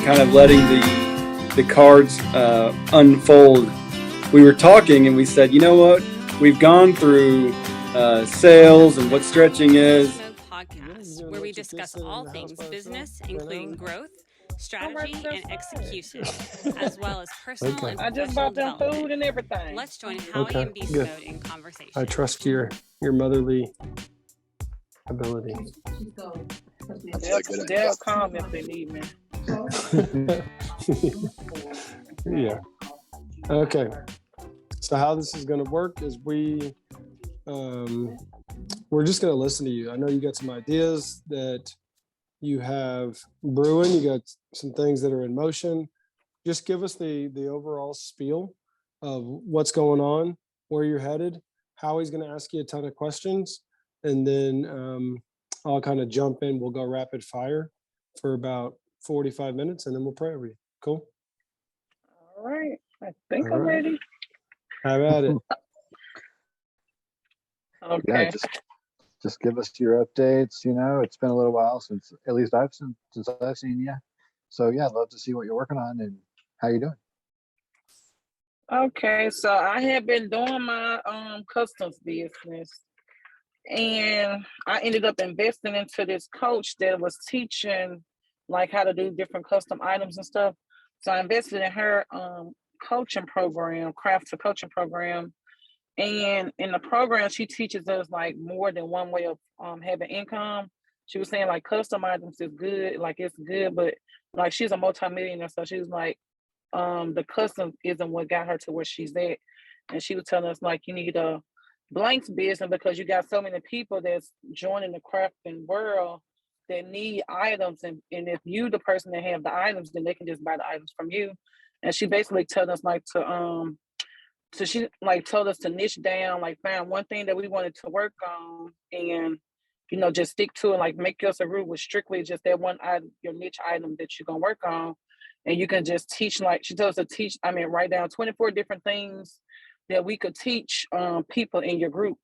kind of letting the cards unfold, we were talking and we said, you know what? We've gone through sales and what stretching is. Podcast, where we discuss all things business, including growth, strategy, and execution, as well as personal and I just professional bought them development. food and everything. Let's join Howie and Beastmode in conversation. I trust your motherly ability. They'll call me if they need me. Yeah. Okay. So how this is going to work is we're just going to listen to you. I know you got some ideas that you have brewing. You got some things that are in motion. Just give us the overall spiel of what's going on, where you're headed. Howie's going to ask you a ton of questions, and then I'll kind of jump in. We'll go rapid fire for about 45 minutes, and then we'll pray over you. Cool? All right. I think I'm ready. Have at it. Okay. Yeah, just give us your updates. You know, it's been a little while since I've seen you. So yeah, I'd love to see what you're working on and how you doing. Okay, so I have been doing my customs business, and I ended up investing into this coach that was teaching like how to do different custom items and stuff. So I invested in her coaching program, craft to coaching program. And in the program, she teaches us like more than one way of having income. She was saying like custom items is good, like it's good, but like she's a multimillionaire, so she was like, the custom isn't what got her to where she's at. And she was telling us like you need a blanks business because you got so many people that's joining the crafting world that need items, and if you the person that have the items, then they can just buy the items from you. And she basically told us like to so she like told us to niche down, like find one thing that we wanted to work on and, you know, just stick to it, like make us a rule with strictly just that one item, your niche item that you're going to work on. And you can just teach, like she told us to teach, write down 24 different things that we could teach people in your group.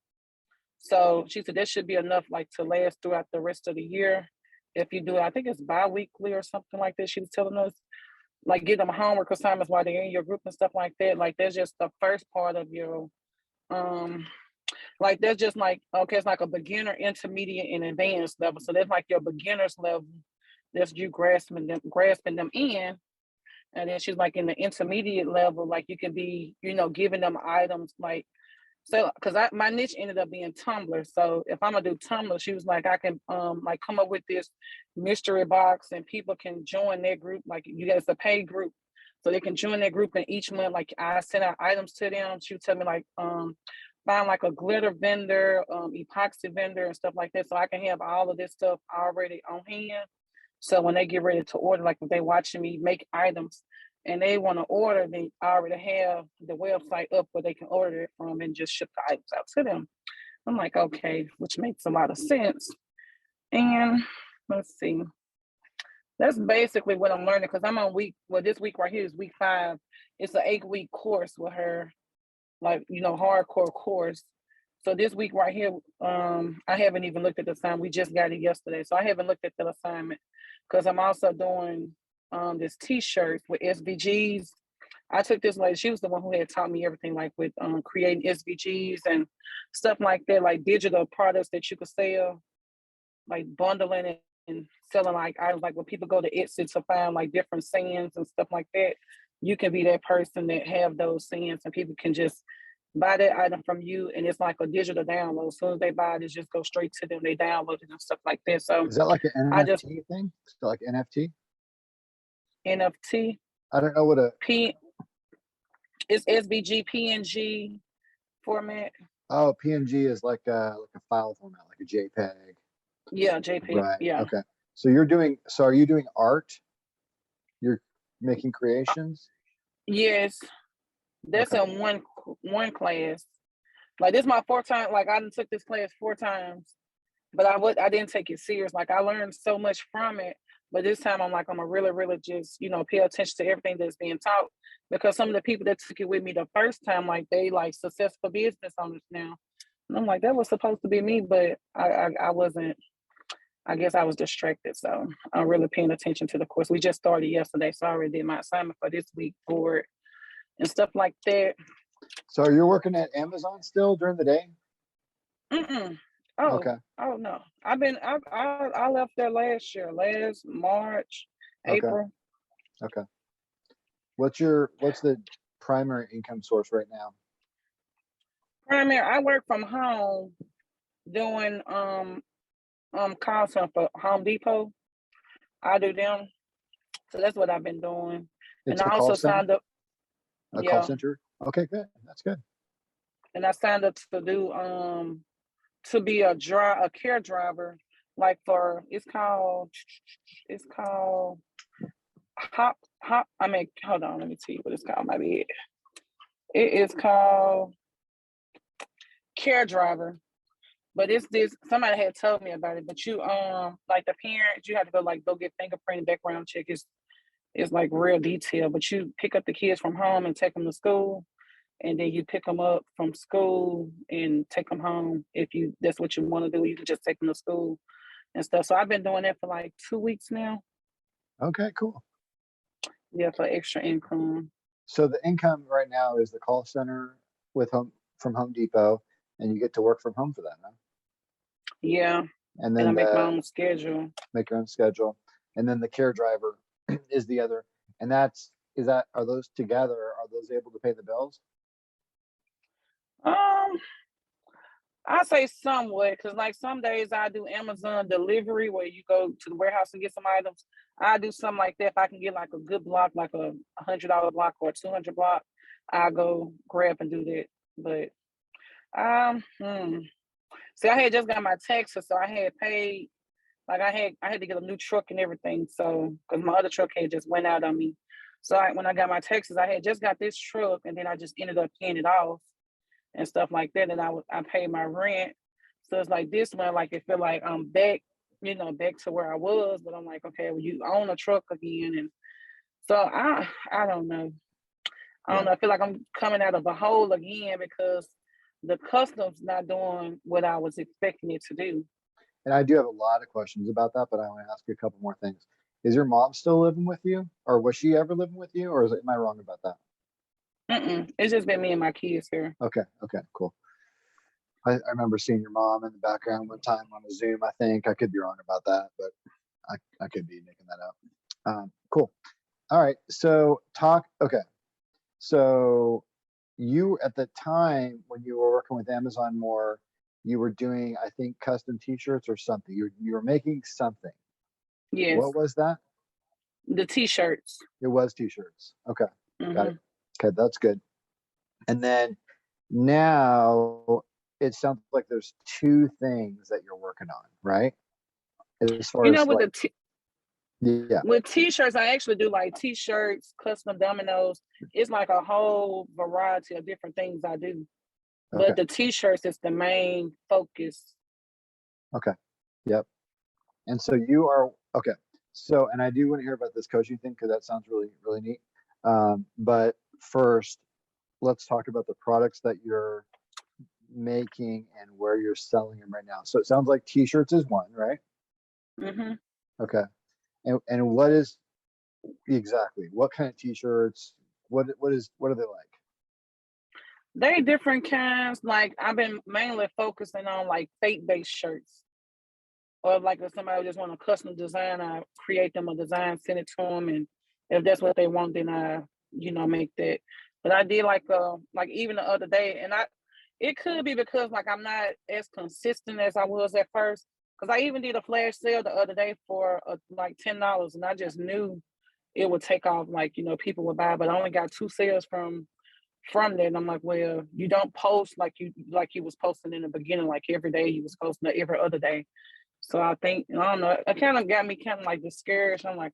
So she said that should be enough like to last throughout the rest of the year. If you do it, I think it's bi-weekly or something like that. She was telling us. Like give them homework assignments while they're in your group and stuff like that. Like that's just the first part of your like that's just like okay, it's like a beginner, intermediate, and advanced level. So that's like your beginner's level. That's you grasping them in. And then she's like in the intermediate level, like you can be, you know, giving them items like so because my niche ended up being Tumblr. So if I'm gonna do Tumblr, she was like, I can like come up with this mystery box and people can join their group. Like you guys a paid group. So they can join their group and each month, like I send out items to them. She would tell me like find like a glitter vendor, epoxy vendor and stuff like that. So I can have all of this stuff already on hand. So when they get ready to order, like if they watching me make items, and they want to order, they already have the website up where they can order it from and just ship the items out to them. I'm like, okay, which makes a lot of sense. And let's see. That's basically what I'm learning because I'm on this week right here is week 5. It's an 8-week course with her, like, you know, hardcore course. So this week right here, I haven't even looked at the assignment. We just got it yesterday. So I haven't looked at the assignment because I'm also doing this t-shirt with SVGs. I took this lady, she was the one who had taught me everything like with creating SVGs and stuff like that, like digital products that you could sell, like bundling it and selling like items, like when people go to Etsy to find like different sayings and stuff like that, you can be that person that have those sayings and people can just buy that item from you and it's like a digital download. As soon as they buy it, it just goes straight to them. They download it and stuff like that. So is that like an NFT thing? Still like NFT? NFT. I don't know what it's SVG PNG format. Oh, PNG is like a file format, like a JPEG. Yeah, JPEG. Right. Yeah. Okay. So are you doing art? You're making creations? Yes. That's okay. in one class. Like this is my 4th time. Like I took this class 4 times, but I didn't take it serious. Like I learned so much from it. But this time I'm like, I'm gonna really, really just, you know, pay attention to everything that's being taught because some of the people that took it with me the first time, like they like successful business owners now. And I'm like, that was supposed to be me, but I wasn't I guess I was distracted, so I'm really paying attention to the course. We just started yesterday, so I already did my assignment for this week for it and stuff like that. So are you working at Amazon still during the day? Oh, Okay. oh no. I left there last March, April. Okay. What's the primary income source right now? Primary, I work from home doing call center for Home Depot. I do them. So that's what I've been doing. It's And a I also call center? signed up. A Yeah. call center? Okay, good. That's good. And I signed up to do to be a care driver, like for it's called hop. I mean, hold on, let me tell you what it's called. My bad. It is called care driver. But it's this, somebody had told me about it, but you like the parents, you have to go get fingerprint, background check. It's like real detail, but you pick up the kids from home and take them to school, and then you pick them up from school and take them home. If that's what you want to do, you can just take them to school and stuff. So I've been doing that for like 2 weeks now. Okay, cool. Yeah, for extra income. So the income right now is the call center from Home Depot, and you get to work from home for that, huh? Yeah. And then I make my own schedule. Make your own schedule. And then the care driver is the other. And are those together? Are those able to pay the bills? I say somewhat, because like some days I do Amazon delivery where you go to the warehouse and get some items. I do something like that. If I can get like a good block, like a $100 block or a 200 block, I go grab and do that. But see, I had just got my taxes, so I had paid. Like I had to get a new truck and everything. So because my other truck had just went out on me. So when I got my taxes, I had just got this truck, and then I just ended up paying it off and stuff like that. And I paid my rent. So it's like this one, like it feel like I'm back, back to where I was. But I'm like, okay, well, you own a truck again, and so I don't know. I don't know. I feel like I'm coming out of a hole again because the customs not doing what I was expecting it to do. And I do have a lot of questions about that, but I want to ask you a couple more things. Is your mom still living with you, or was she ever living with you, or am I wrong about that? It's just been me and my kids here. Okay, cool. I remember seeing your mom in the background one time on a Zoom. I think I could be wrong about that, but I could be making that up. Cool. All right. So So you, at the time when you were working with Amazon more, you were doing, I think, custom T-shirts or something. You were making something. Yes. What was that? The T-shirts. It was T-shirts. Okay. Mm-hmm. Got it. Okay, that's good. And then now it sounds like there's two things that you're working on, right? As far as with T-shirts, I actually do like T-shirts, custom dominoes. It's like a whole variety of different things I do. Okay. But the T-shirts is the main focus. Okay. Yep. And so you are okay. So, and I do want to hear about this coaching thing because that sounds really, really neat. But first, let's talk about the products that you're making and where you're selling them right now. So it sounds like T-shirts is one, right? Mm-hmm. Okay. And what is exactly what kind of T-shirts? What are they like? They different kinds. Like I've been mainly focusing on like faith-based shirts, or like if somebody just want a custom design, I create them a design, send it to them, and if that's what they want, then I make that. But I did like even the other day, and it could be because like I'm not as consistent as I was at first. Because I even did a flash sale the other day for like $10, and I just knew it would take off. Like people would buy, but I only got 2 sales from that. And I'm like, well, you don't post like you was posting in the beginning, like every day you was posting every other day. So I think I don't know. It kind of got me kind of like discouraged. I'm like,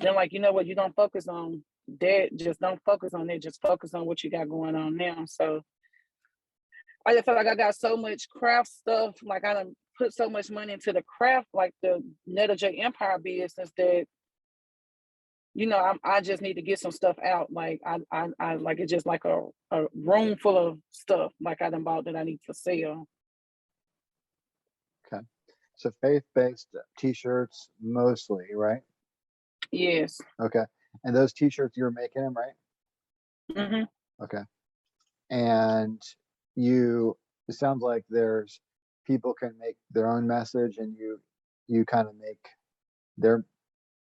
then like you know what, you don't focus on that. Just don't focus on it. Just focus on what you got going on now. So I just feel like I got so much craft stuff. Like I done put so much money into the craft, like the Netta J Empire business, that I just need to get some stuff out. Like I like it's just like a room full of stuff like I done bought that I need to sell. Okay, So faith-based t-shirts mostly, right? Yes. Okay. And those t-shirts, you're making them, right? Mm-hmm. Okay. And it sounds like there's people can make their own message and you kind of make their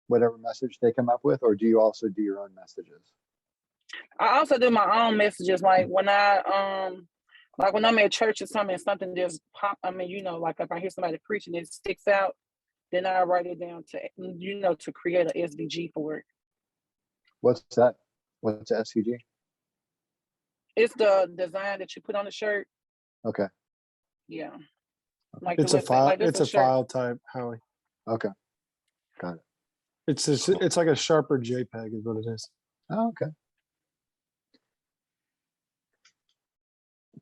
whatever message they come up with, or do you also do your own messages? I also do my own messages, like when I'm at church or something just pop. I mean, you know, like if I hear somebody preaching, it sticks out, then I write it down to create an SVG for it. What's that? What's the SVG? It's the design that you put on the shirt. Okay. Yeah. Like It's a file. It's a file type, Howie. Okay. Got it. It's like a sharper JPEG is what it is. Oh, okay.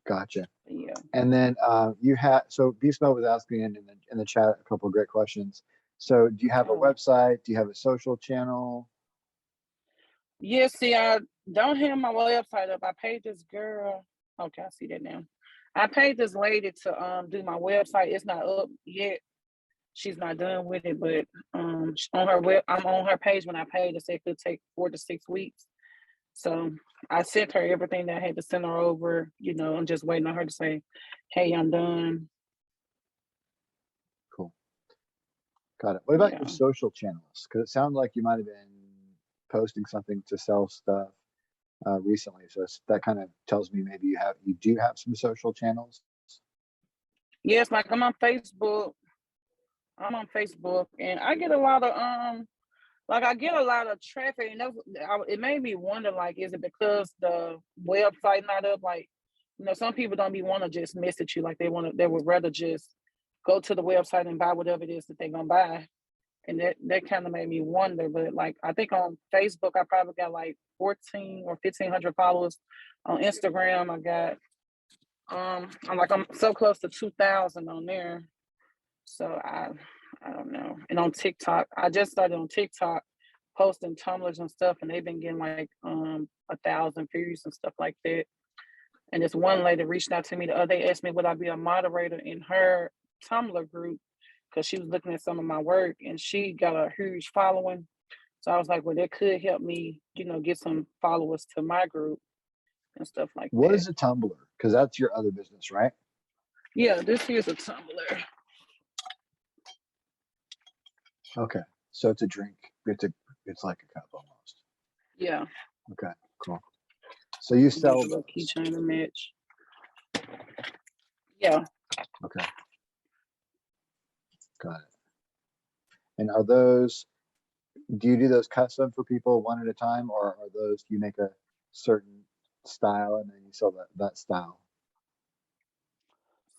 Gotcha. Yeah. And then so Beastmode was asking in the chat a couple of great questions. So do you have a website? Do you have a social channel? Yeah, see, I don't have my website up. I paid this girl. Okay, I see that now. I paid this lady to do my website. It's not up yet. She's not done with it, but on her I'm on her page when I paid to say it could take 4 to 6 weeks. So I sent her everything that I had to send her over. You know, I'm just waiting on her to say, "Hey, I'm done." Cool. Got it. What about Yeah. your social channels? Because it sounded like you might have been posting something to sell stuff recently. So that kind of tells me maybe you do have some social channels. Yes, like I'm on Facebook. And I get a lot of traffic, and it made me wonder, like, is it because the website not up? Like, you know, some people don't want to just message you, like they would rather just go to the website and buy whatever it is that they're gonna buy. And that kind of made me wonder. But like, I think on Facebook I probably got like 14 or 1,500 followers. On Instagram I got I'm so close to 2,000 on there. So I don't know. And on TikTok, I just started on TikTok posting tumblers and stuff, and they've been getting like 1,000 views and stuff like that. And this one lady reached out to me the other day, asked me would I be a moderator in her Tumblr group, because she was looking at some of my work and she got a huge following. So I was like, well, that could help me, you know, get some followers to my group and stuff like that. What is a Tumblr? Because that's your other business, right? Yeah, this here's a Tumblr. Okay, so it's a drink. It's like a cup almost. Yeah. Okay, cool. So you sell a keychain to match. Yeah. Okay. Got it. And are those? Do you do those custom for people one at a time, or are those? Do you make a certain style and then you sell that style?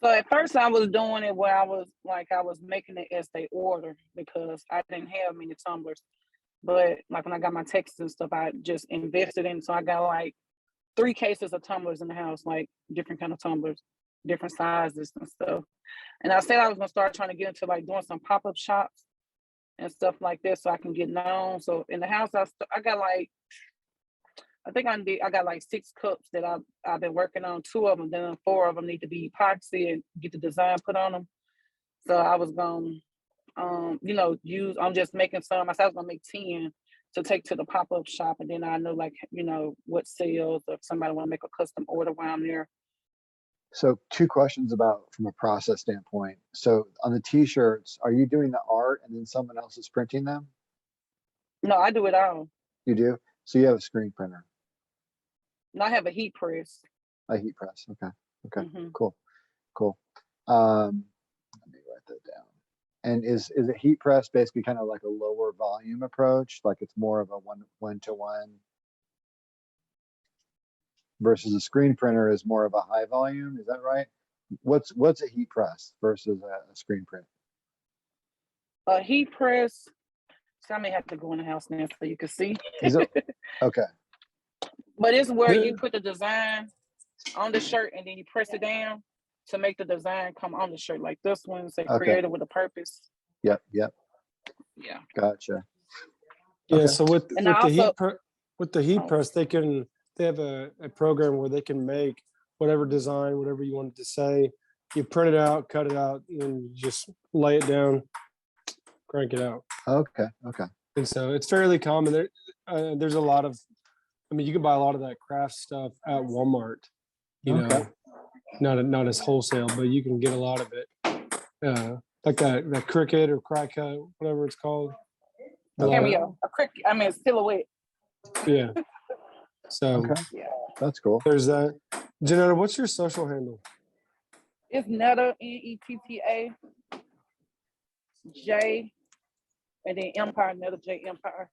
So at first I was doing it where I was making it as they order, because I didn't have many tumblers. But like when I got my texts and stuff, I just invested in. So I got like 3 cases of tumblers in the house, like different kind of tumblers, different sizes and stuff. And I said I was gonna start trying to get into like doing some pop-up shops and stuff like this, so I can get known. So in the house, I got like, I got like 6 cups that I've been working on. 2 of them, then 4 of them need to be epoxy and get the design put on them. So I was gonna, I'm just making some. I said I was gonna make 10 to take to the pop-up shop, and then I know, like, you know, what sales, or if somebody want to make a custom order while I'm there. So 2 questions from a process standpoint. So on the t-shirts, are you doing the art and then someone else is printing them? No, I do it all. You do? So you have a screen printer? No, I have a heat press. A heat press. Okay. Mm-hmm. Cool. Let me write that down. And is a heat press basically kind of like a lower volume approach? Like it's more of a one-to-one versus a screen printer is more of a high volume. Is that right? What's a heat press versus a screen print? A heat press. So I may have to go in the house now so you can see. Is it okay? But it's where you put the design on the shirt and then you press it down to make the design come on the shirt. Like this one, say created with a purpose. Yep. Yeah. Gotcha. Yeah. Okay. So with the heat press, they have a program where they can make whatever design, whatever you wanted to say, you print it out, cut it out, and you just lay it down, crank it out. Okay. And so it's fairly common. There's a lot of, I mean, you can buy a lot of that craft stuff at Walmart, you Okay. know, not as wholesale, but you can get a lot of it. Like that cricket or crack cut, whatever it's called. Cameo, a cricket. I mean, silhouette. Yeah. So Okay. Yeah. That's cool. there's that. Janetta, what's your social handle? It's Netta, Netta J, and then Empire, Netta J Empire.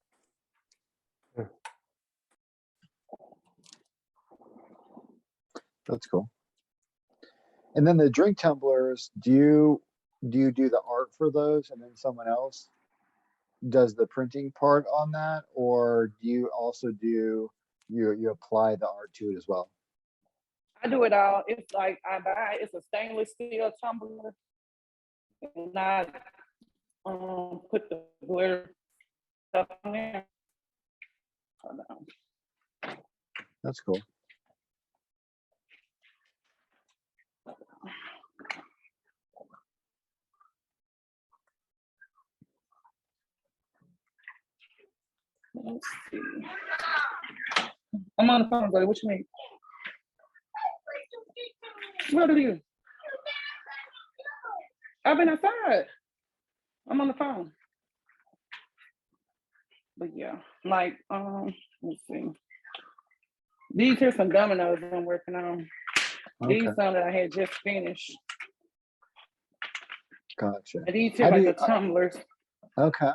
That's cool. And then the drink tumblers, do you do the art for those and then someone else does the printing part on that, or do you also do you apply the art to it as well? I do it all. It's like it's a stainless steel tumbler, and I put the glitter stuff on there. Hold on. That's cool. Let's see. I'm on the phone, buddy. What you mean? What are you? I've been outside. I'm on the phone. But yeah, like, let's see. These are some dominoes I'm working on. Okay. These some that I had just finished. Gotcha. And these here are like the tumblers. Okay.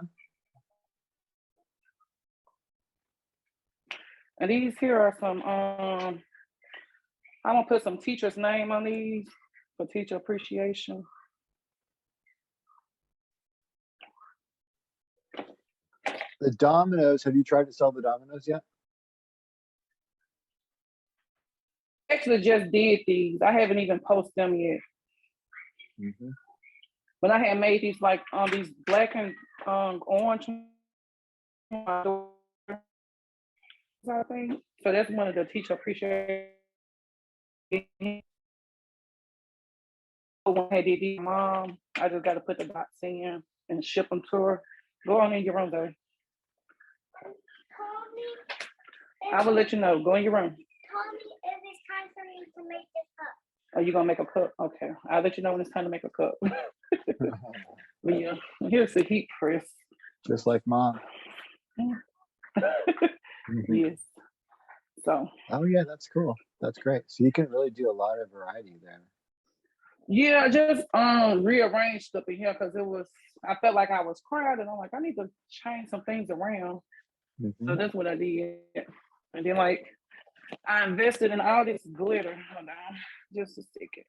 And these here are some, I'm gonna put some teacher's name on these for teacher appreciation. The dominoes, have you tried to sell the dominoes yet? Actually just did these. I haven't even posted them yet. Mm-hmm. But I had made these like these black and orange, I think. So that's one of the teacher appreciation. When I did these, Mom, I just got to put the dots in and ship them to her. Go on in your room, though. I will let you know. Go in your room. Tell me if it's time for me to make this cup. Are you gonna make a cup? Okay, I'll let you know when it's time to make a cup. But yeah, here's the heat press. Just like Mom. Mm-hmm. Yes. So. Oh yeah, that's cool. That's great. So you can really do a lot of variety there. Yeah, just rearranged stuff in here because I felt like I was crowded. I'm like, I need to change some things around. Mm-hmm. So that's what I did. And then like I invested in all this glitter. Hold on, just to stick it.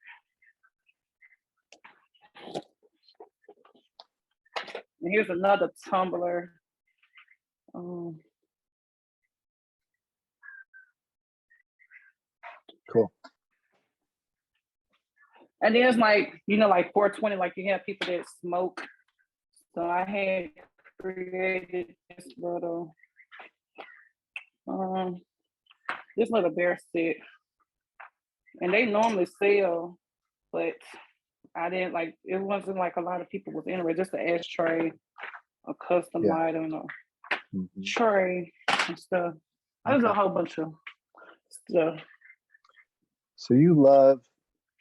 And here's another tumbler. Cool. And then it's like, like 420, like you have people that smoke. So I had created this little bear set. And they normally sell, but I didn't like, it wasn't like a lot of people was interested, just an ashtray, a custom light, and a tray and stuff. There's a whole bunch of stuff. So you love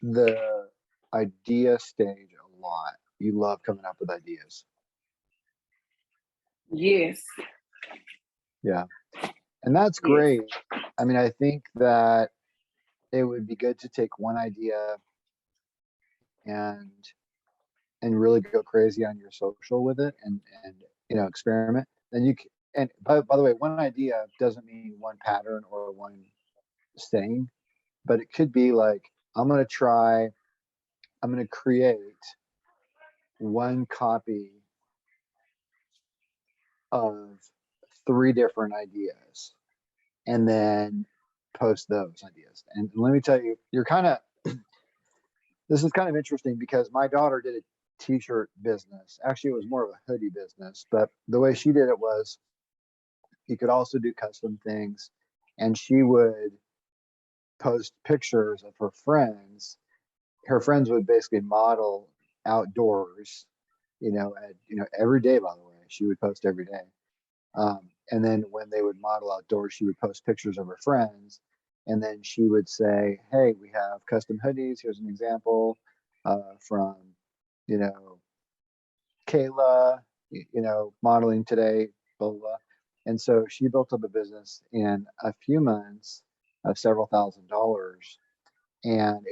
the idea stage a lot. You love coming up with ideas. Yes. Yeah. And that's great. I mean, I think that it would be good to take one idea and really go crazy on your social with it and experiment. Then you can, and by the way, one idea doesn't mean one pattern or one saying, but it could be like, I'm going to create one copy of 3 different ideas and then post those ideas. And let me tell you, this is kind of interesting because my daughter did a t-shirt business. Actually, it was more of a hoodie business, but the way she did it was you could also do custom things, and she would post pictures of her friends her friends would basically model outdoors, every day, by the way, she would post every day. And then when they would model outdoors, she would post pictures of her friends. And then she would say, hey, we have custom hoodies. Here's an example from, Kayla, modeling today, blah, blah, blah. And so she built up a business in a few months of several $1,000s. And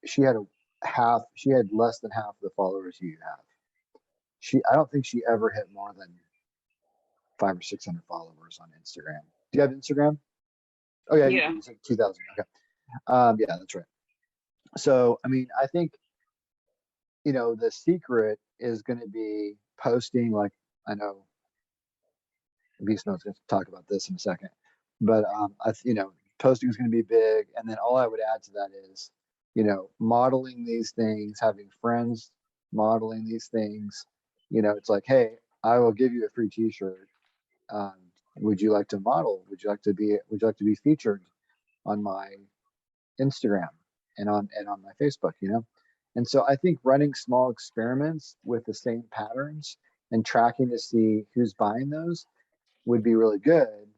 she had less than half the followers you have. I don't think she ever hit more than 500 or 600 followers on Instagram. Do you have Instagram? Oh yeah, Yeah. you said 2,000. Okay. Yeah, that's right. So, I mean, I think, the secret is going to be posting, like, I know Beastmode's going to talk about this in a second, but, posting is going to be big. And then all I would add to that is, modeling these things, having friends modeling these things. It's like, hey, I will give you a free t-shirt. Would you like to model? Would you like to be featured on my Instagram and on my Facebook, And so I think running small experiments with the same patterns and tracking to see who's buying those would be really good,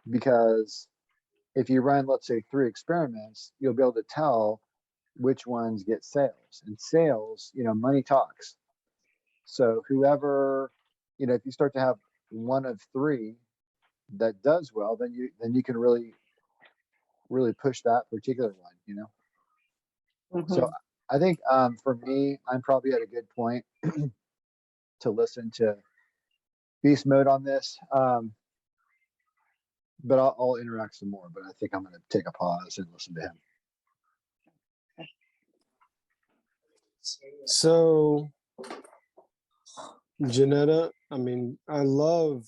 because if you run, let's say, 3 experiments, you'll be able to tell which ones get sales. And sales, money talks. So whoever, if you start to have one of 3 that does well, then you can really push that particular one. Mm-hmm. So I think for me, I'm probably at a good point to listen to Beast Mode on this. But I'll interact some more. But I think I'm going to take a pause and listen to him. So, Janetta, I mean, I love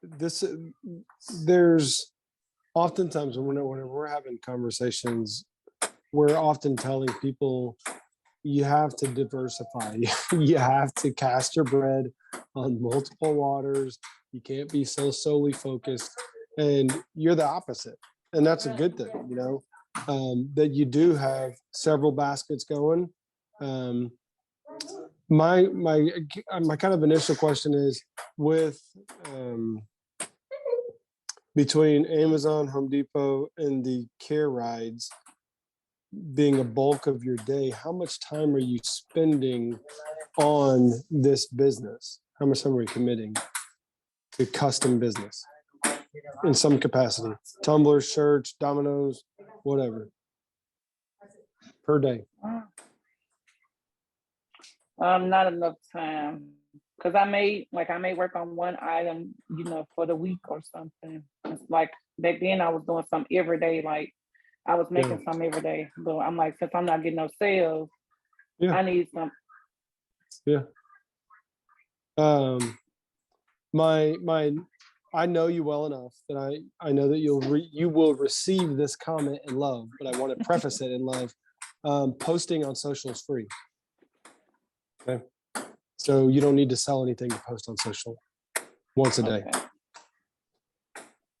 this. There's oftentimes when we're having conversations, we're often telling people you have to diversify. You have to cast your bread on multiple waters. You can't be so solely focused. And you're the opposite. And that's a good thing, that you do have several baskets going. My kind of initial question is, with between Amazon, Home Depot, and the care rides being a bulk of your day, how much time are you spending on this business? How much time are you committing to custom business in some capacity? Tumblers, shirts, dominoes, whatever, per day. Not enough time, because I may work on one item, for the week or something. It's like back then I was doing some every day, like I was making some every day. But I'm like, since I'm not getting no sales, I need some. Yeah. I know you well enough that I know that you will receive this comment in love, but I want to preface it in love. Posting on social is free. Okay. So you don't need to sell anything to post on social once a day.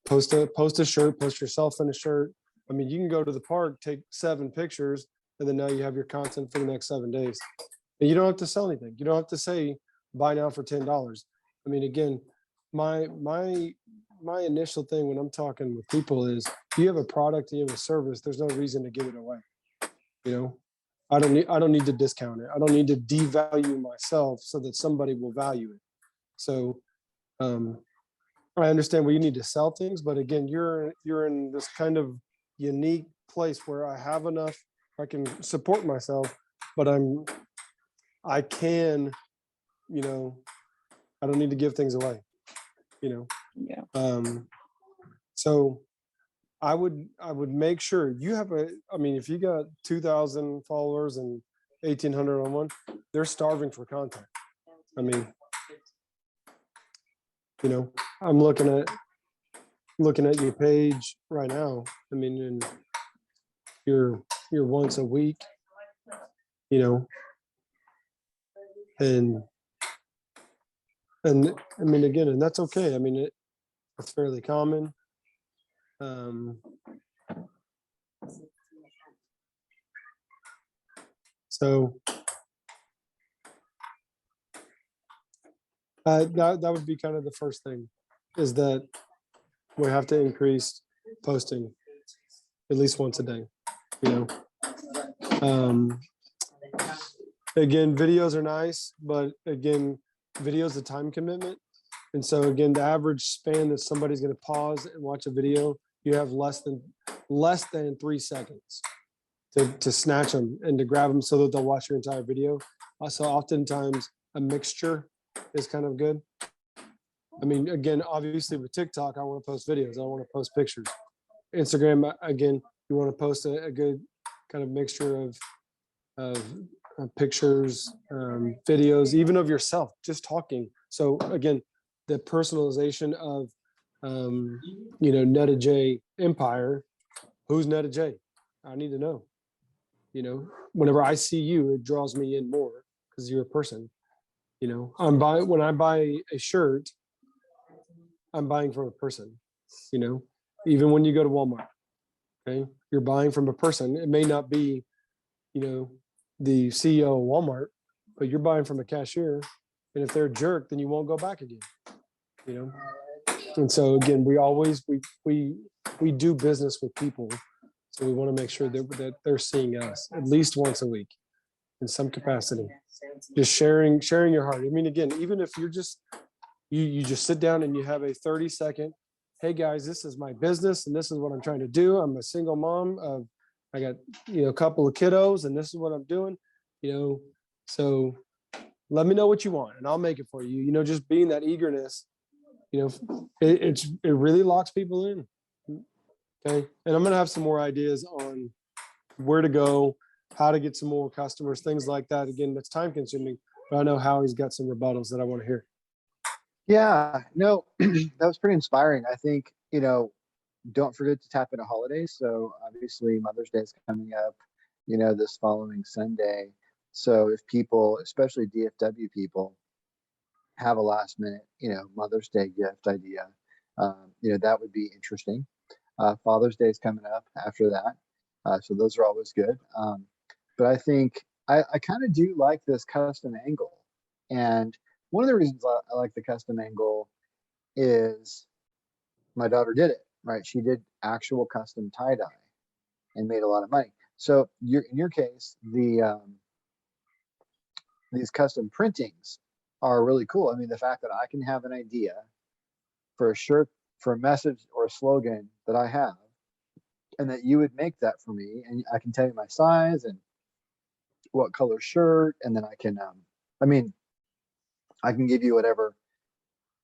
Post a shirt, post yourself in a shirt. I mean, you can go to the park, take 7 pictures, and then now you have your content for the next 7 days. And you don't have to sell anything. You don't have to say buy now for $10. I mean, again, my initial thing when I'm talking with people is, if you have a product, you have a service, there's no reason to give it away. I don't need to discount it. I don't need to devalue myself so that somebody will value it. So I understand where you need to sell things, but again, you're in this kind of unique place where I have enough, I can support myself, but I can, I don't need to give things away, Yeah. So I would make sure you have if you got 2,000 followers and 1,800 on one, they're starving for content. I mean, I'm looking at your page right now. I mean, and you're once a week, and I mean, again, and that's okay. I mean, it's fairly common. So that would be kind of the first thing, is that we have to increase posting at least once a day, you know. Again, videos are nice, but again, video is a time commitment. And so again, the average span that somebody's going to pause and watch a video, you have less than 3 seconds to snatch them and to grab them so that they'll watch your entire video. So oftentimes a mixture is kind of good. I mean, again, obviously with TikTok, I want to post videos. I don't want to post pictures. Instagram, again, you want to post a good kind of mixture of pictures, videos, even of yourself, just talking. So again, the personalization of, Netta J Empire. Who's Netta J? I need to know. Whenever I see you, it draws me in more because you're a person. When I buy a shirt, I'm buying from a person. Even when you go to Walmart, okay, you're buying from a person. It may not be, the CEO of Walmart, but you're buying from a cashier. And if they're a jerk, then you won't go back again. And so again, we do business with people, so we want to make sure that they're seeing us at least once a week in some capacity, just sharing your heart. I mean, again, even if you're just you just sit down and you have a 30-second, hey guys, this is my business and this is what I'm trying to do. I'm a single mom of, I got a couple of kiddos and this is what I'm doing. So let me know what you want and I'll make it for you. Just being that eagerness, it really locks people in. Okay. And I'm going to have some more ideas on where to go, how to get some more customers, things like that. Again, that's time consuming, but I know Howie's got some rebuttals that I want to hear. Yeah, no, that was pretty inspiring. I think, don't forget to tap into holidays. So obviously Mother's Day is coming up, this following Sunday. So if people, especially DFW people, have a last minute, Mother's Day gift idea, that would be interesting. Father's Day is coming up after that. So those are always good. But I think I kind of do like this custom angle. And one of the reasons I like the custom angle is my daughter did it, right? She did actual custom tie-dye and made a lot of money. So in your case, these custom printings are really cool. I mean, the fact that I can have an idea for a shirt, for a message or a slogan that I have, and that you would make that for me, and I can tell you my size and what color shirt, and then I can, I can give you whatever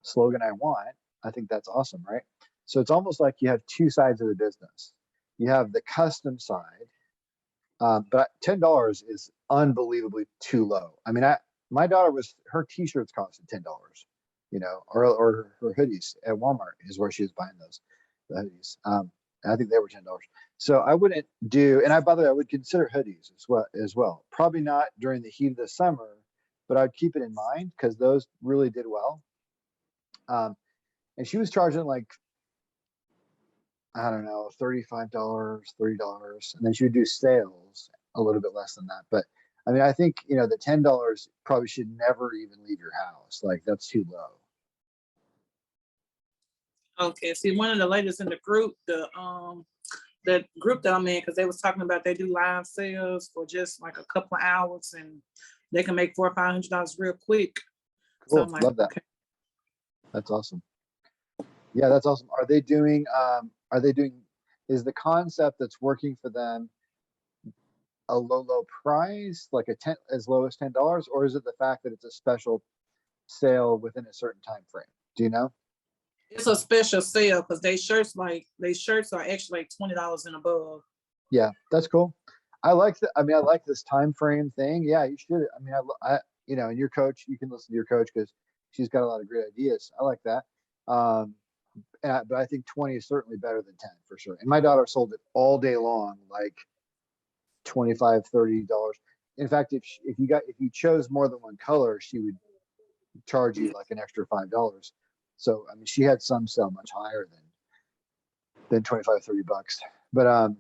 slogan I want. I think that's awesome, right? So it's almost like you have two sides of the business. You have the custom side, but $10 is unbelievably too low. I mean, my daughter her t-shirts costed $10, or her hoodies at Walmart is where she was buying the hoodies. I think they were $10. So I wouldn't do, and by the way, I would consider hoodies as well. Probably not during the heat of the summer, but I'd keep it in mind because those really did well. And she was charging like, I don't know, $35, $30, and then she would do sales a little bit less than that. But I mean, I think, the $10 probably should never even leave your house. Like that's too low. Okay, see, one of the ladies in the group, the group that I'm in, because they was talking about they do live sales for just like a couple of hours and they can make $400 or $500 real quick. Cool. So I'm like, love that. okay. That's awesome. Yeah, that's awesome. Are they doing, is the concept that's working for them a low price, like as low as $10, or is it the fact that it's a special sale within a certain time frame? Do you know? It's a special sale because they shirts are actually like $20 and above. Yeah, that's cool. I like this time frame thing. Yeah, you should. I mean, I and your coach, you can listen to your coach because she's got a lot of great ideas. I like that. But I think 20 is certainly better than 10 for sure. And my daughter sold it all day long, like $25, $30. In fact, if you chose more than one color, she would charge you like an extra $5. So I mean, she had some sell much higher than 25, $30. But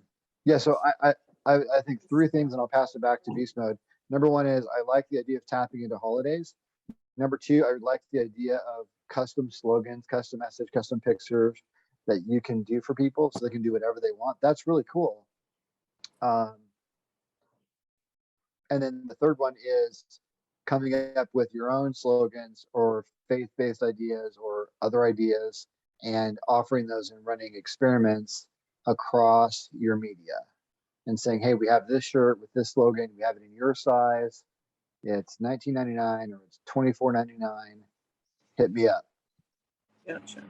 yeah, so I think three things, and I'll pass it back to Beastmode. Number one is I like the idea of tapping into holidays. Number two, I like the idea of custom slogans, custom message, custom pictures that you can do for people so they can do whatever they want. That's really cool. And then the third one is coming up with your own slogans or faith-based ideas or other ideas and offering those and running experiments across your media and saying, hey, we have this shirt with this slogan, we have it in your size, it's $19.99 or it's $24.99, hit me up. Gotcha.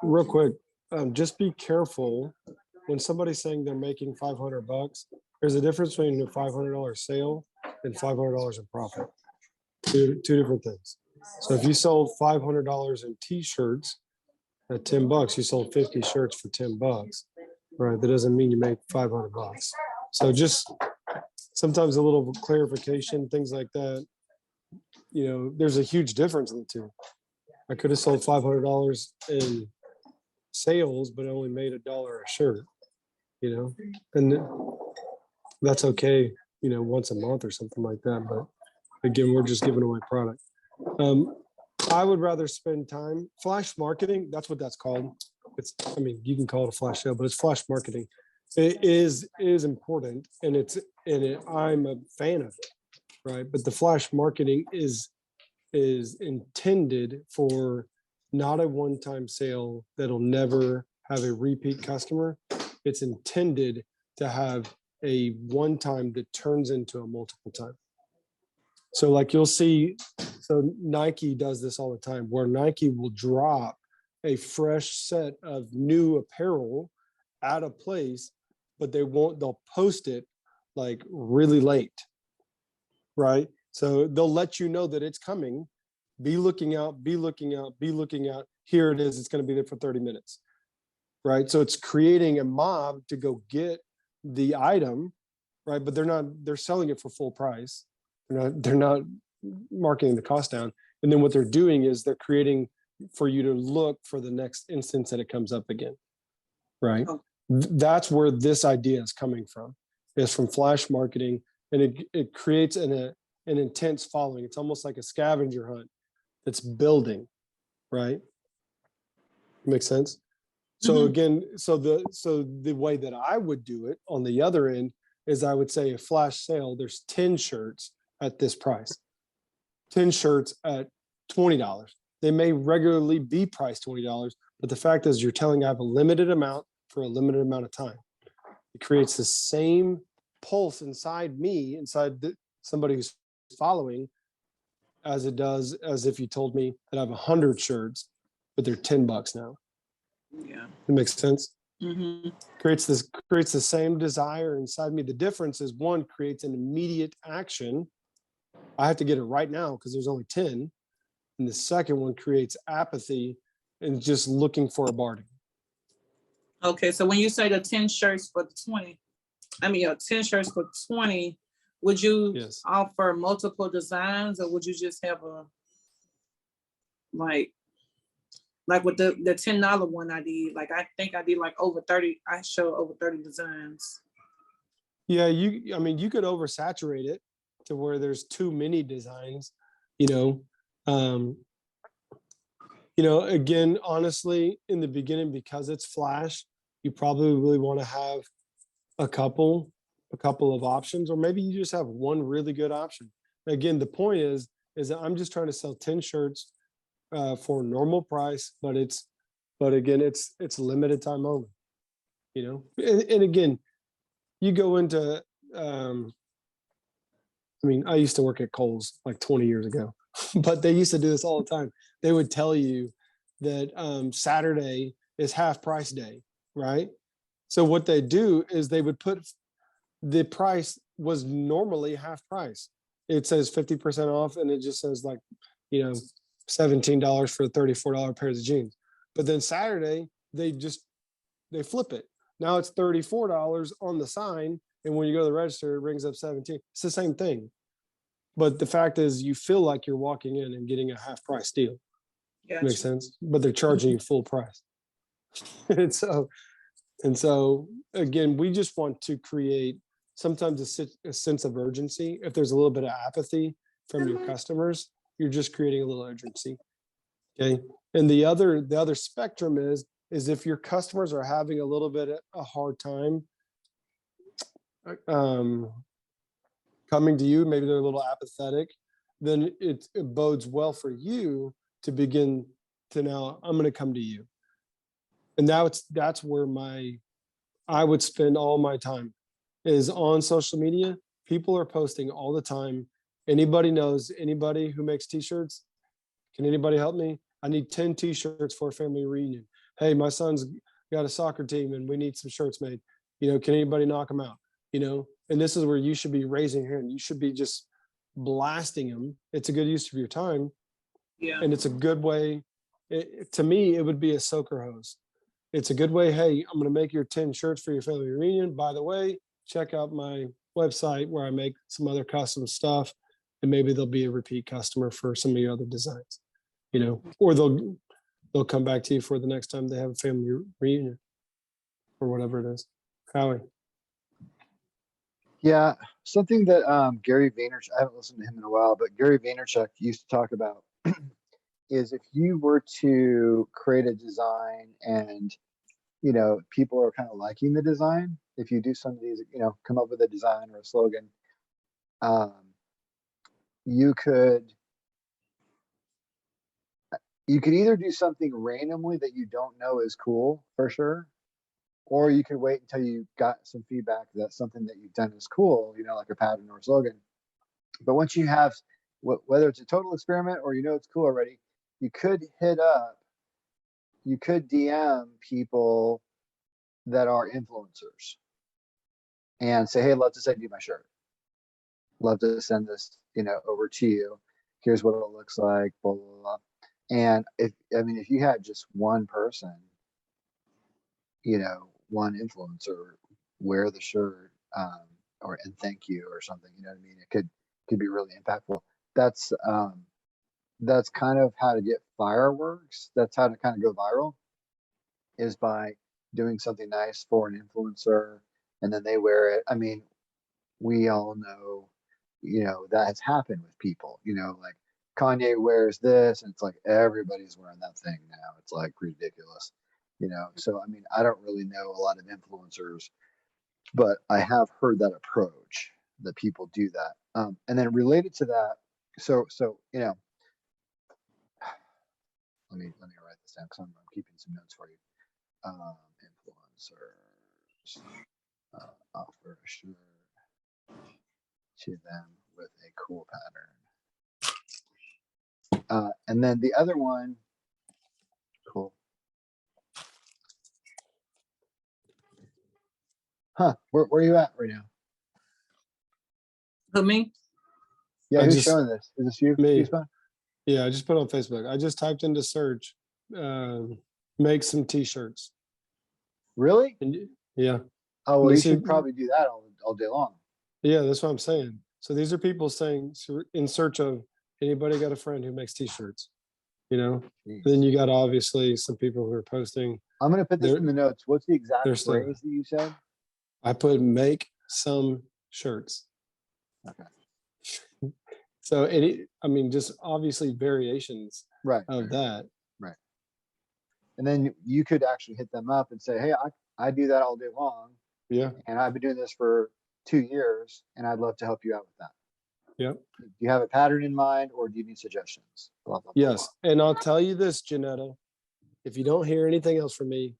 Real quick, just be careful when somebody's saying they're making $500. There's a difference between a $500 sale and $500 in profit. Two different things. So if you sold $500 in t-shirts at $10, you sold 50 shirts for $10, right? That doesn't mean you make $500. So just sometimes a little clarification, things like that. You know, there's a huge difference in the two. I could have sold $500 in sales, but only made $1 a shirt, you know, and that's okay, you know, once a month or something like that. But again, we're just giving away product. I would rather spend time, flash marketing, that's what that's called. It's, I mean, you can call it a flash sale, but it's flash marketing. It is important, and I'm a fan of it, right? But the flash marketing is intended for not a one-time sale that'll never have a repeat customer. It's intended to have a one-time that turns into a multiple time. So like you'll see, so Nike does this all the time, where Nike will drop a fresh set of new apparel at a place, but they'll post it like really late, right? So they'll let you know that it's coming. Be looking out, be looking out, be looking out. Here it is, it's going to be there for 30 minutes, right? So it's creating a mob to go get the item, right? But they're selling it for full price. They're not marking the cost down. And then what they're doing is they're creating for you to look for the next instance that it comes up again, right? Oh. That's where this idea is coming from. It's from flash marketing, and it creates an intense following. It's almost like a scavenger hunt that's building, right? Makes sense? So again, so the way that I would do it on the other end is I would say a flash sale, there's 10 shirts at this price, 10 shirts at $20. They may regularly be priced $20, but the fact is you're telling I have a limited amount for a limited amount of time. It creates the same pulse inside me, inside somebody who's following, as it does as if you told me that I have 100 shirts, but they're $10 now. Yeah. It makes sense. Mm-hmm. Creates the same desire inside me. The difference is one creates an immediate action. I have to get it right now because there's only 10. And the second one creates apathy and just looking for a bargain. Okay, so when you say the 10 shirts for 20, 10 shirts for 20, would you offer multiple designs, or would you just have a, like with the $10 one I did, like I think I did like over 30, I showed over 30 designs. Yeah, you could oversaturate it to where there's too many designs, again, honestly, in the beginning, because it's flash, you probably really want to have a couple of options, or maybe you just have one really good option. Again, the point is that I'm just trying to sell 10 shirts for a normal price, but again, it's limited time only, and again, you go into, I used to work at Kohl's like 20 years ago, but they used to do this all the time. They would tell you that Saturday is half price day, right? So what they do is they would put the price was normally half price. It says 50% off, and it just says like, $17 for a $34 pair of jeans. But then Saturday, they flip it. Now it's $34 on the sign, and when you go to the register, it rings up 17. It's the same thing. But the fact is, you feel like you're walking in and getting a half price deal. Gotcha. Makes sense? But they're charging you full price. And so again, we just want to create sometimes a sense of urgency. If there's a little bit of apathy from your customers, you're just creating a little urgency. Okay. And the other spectrum is if your customers are having a little bit of a hard time coming to you, maybe they're a little apathetic, then it bodes well for you to begin to now, I'm going to come to you. And now that's where I would spend all my time is on social media. People are posting all the time. Anybody knows anybody who makes t-shirts? Can anybody help me? I need 10 t-shirts for a family reunion. Hey, my son's got a soccer team and we need some shirts made. Can anybody knock them out? And this is where you should be raising your hand. You should be just blasting them. It's a good use of your time. Yeah. And it's a good way. To me, it would be a soaker hose. It's a good way. Hey, I'm going to make your 10 shirts for your family reunion. By the way, check out my website where I make some other custom stuff. And maybe they'll be a repeat customer for some of your other designs, or they'll come back to you for the next time they have a family reunion or whatever it is. Howie. Yeah, something that Gary Vaynerchuk, I haven't listened to him in a while, but Gary Vaynerchuk used to talk about is if you were to create a design and, people are kind of liking the design, if you do some of these, come up with a design or a slogan, you could either do something randomly that you don't know is cool for sure, or you could wait until you got some feedback that something that you've done is cool, like a pattern or a slogan. But once you have, whether it's a total experiment or it's cool already, you could DM people that are influencers and say, hey, love to send you my shirt. Love to send this, over to you. Here's what it looks like, blah, blah, blah. And if you had just one person, one influencer wear the shirt, and thank you or something, it could be really impactful. That's kind of how to get fireworks. That's how to kind of go viral, is by doing something nice for an influencer and then they wear it. We all know, that has happened with people, like Kanye wears this and it's like everybody's wearing that thing now. It's like ridiculous, so I don't really know a lot of influencers, but I have heard that approach that people do that. And then related to that, so let me write this down because I'm keeping some notes for you. Influencers offer a shirt to them with a cool pattern. And then the other one, cool. Where are you at right now? Who, me? Yeah, who's showing this? Is this you? Me. Yeah, I just put it on Facebook. I just typed into search, make some t-shirts. Really? Yeah. Oh, well, you should probably do that all day long. Yeah, that's what I'm saying. So these are people saying in search of anybody got a friend who makes t-shirts, Jeez. Then you got obviously some people who are posting. I'm going to put this in the notes. What's the exact phrase that you said? I put make some shirts. Okay. So just obviously variations of that. Right. And then you could actually hit them up and say, hey, I do that all day long. Yeah. And I've been doing this for 2 years and I'd love to help you out with that. Yep. Do you have a pattern in mind or do you need suggestions? Blah, blah, blah, yes. Blah. And I'll tell you this, Janetta, if you don't hear anything else from me,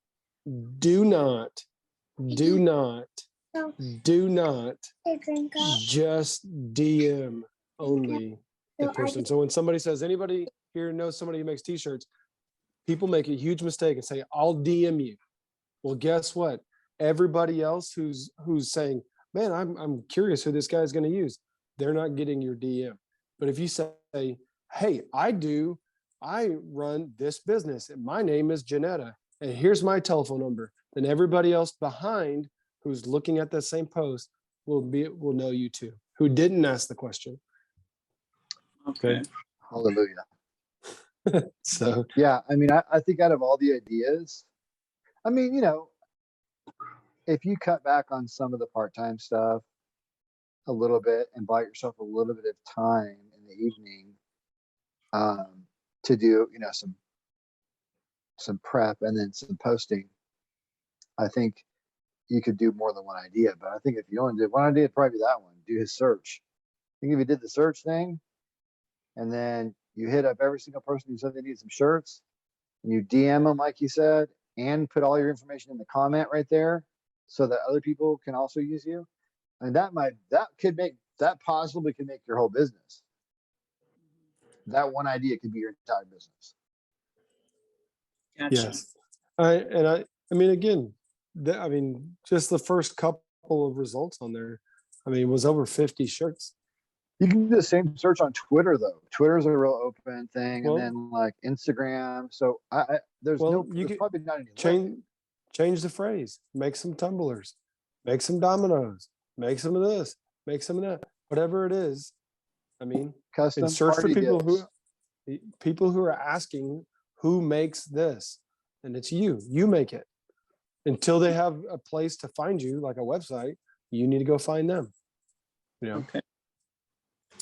do not just DM only the person. So when somebody says, anybody here knows somebody who makes t-shirts, people make a huge mistake and say, I'll DM you. Well, guess what? Everybody else who's saying, man, I'm curious who this guy is going to use, they're not getting your DM. But if you say, hey, I run this business and my name is Janetta and here's my telephone number, then everybody else behind who's looking at that same post will know you too, who didn't ask the question. Okay. Hallelujah. So yeah, I think out of all the ideas, I mean, you know, if you cut back on some of the part-time stuff a little bit and buy yourself a little bit of time in the evening to do, you know, some prep and then some posting, I think you could do more than one idea. But I think if you only did one idea, it'd probably be that one. Do his search. I think if you did the search thing and then you hit up every single person who said they need some shirts and you DM them, like you said, and put all your information in the comment right there so that other people can also use you. And that possibly could make your whole business. That one idea could be your entire business. Gotcha. Yes. I mean, again, just the first couple of results on there, I mean, was over 50 shirts. You can do the same search on Twitter though. Twitter's a real open thing, Well, and then like Instagram. So there's probably not any change the phrase, make some tumblers, make some dominoes, make some of this, make some of that, whatever it is. I mean, custom and search for party people gifts. who are asking who makes this, and it's you make it. Until they have a place to find you, like a website, you need to go find them. You know. Okay.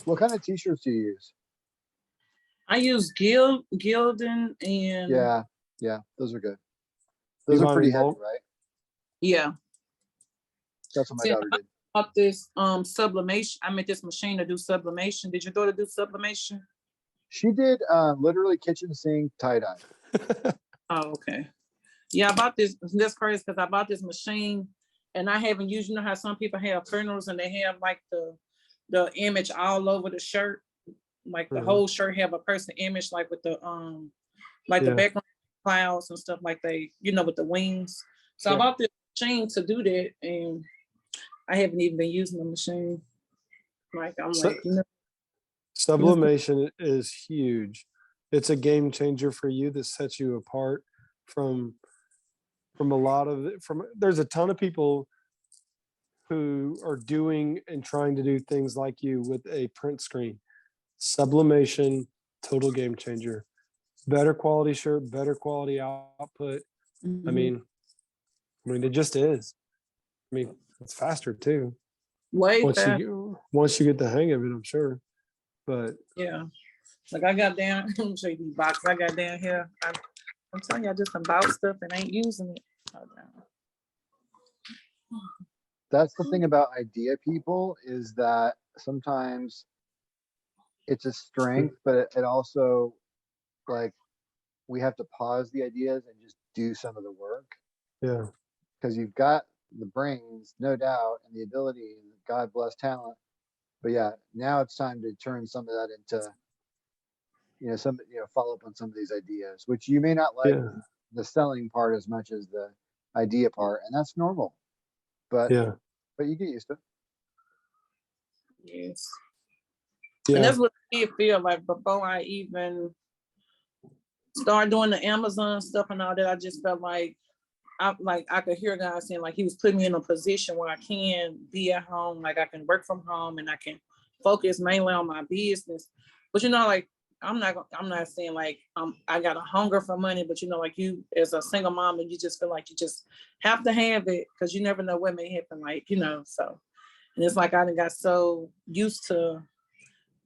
What kind of t-shirts do you use? I use Gildan and Yeah, those are good. Those are pretty heavy, right? Yeah. That's what my daughter did. About this sublimation. I made this machine to do sublimation. Did your daughter do sublimation? She did literally kitchen sink tie-dye. Oh, okay. Yeah, I bought this. That's crazy because I bought this machine and I haven't used, you know how some people have funerals and they have like the image all over the shirt. Like the whole shirt have a person image, like with the the background clouds and stuff like they, you know, with the wings. So I bought this machine to do that, and I haven't even been using the machine. Like I'm sublimation is huge. It's a game changer for you that sets you apart from a lot of it. There's a ton of people who are doing and trying to do things like you with a print screen. Sublimation, total game changer. Better quality shirt, better quality output. I mean, it just is. I mean, it's faster too. Once you get the hang of it, I'm sure. But yeah, like I got down. Let me show you these boxes I got down here. I'm telling you, I just bought stuff and ain't using it. That's the thing about idea people, is that sometimes it's a strength, but it also, like, we have to pause the ideas and just do some of the work. Yeah. Because you've got the brains, no doubt, and the ability, and God bless talent. But yeah, now it's time to turn some of that into, follow up on some of these ideas, which you may not like the selling part as much as the idea part, and that's normal. But you get used to it. Yes. Yeah. And that's what it feel like before I even started doing the Amazon stuff and all that. I just felt like I could hear God saying like he was putting me in a position where I can be at home, like I can work from home and I can focus mainly on my business. But like I'm not saying like I got a hunger for money, but like you as a single mom and you just feel like you just have to have it because you never know what may happen, like so. And it's like I done got so used to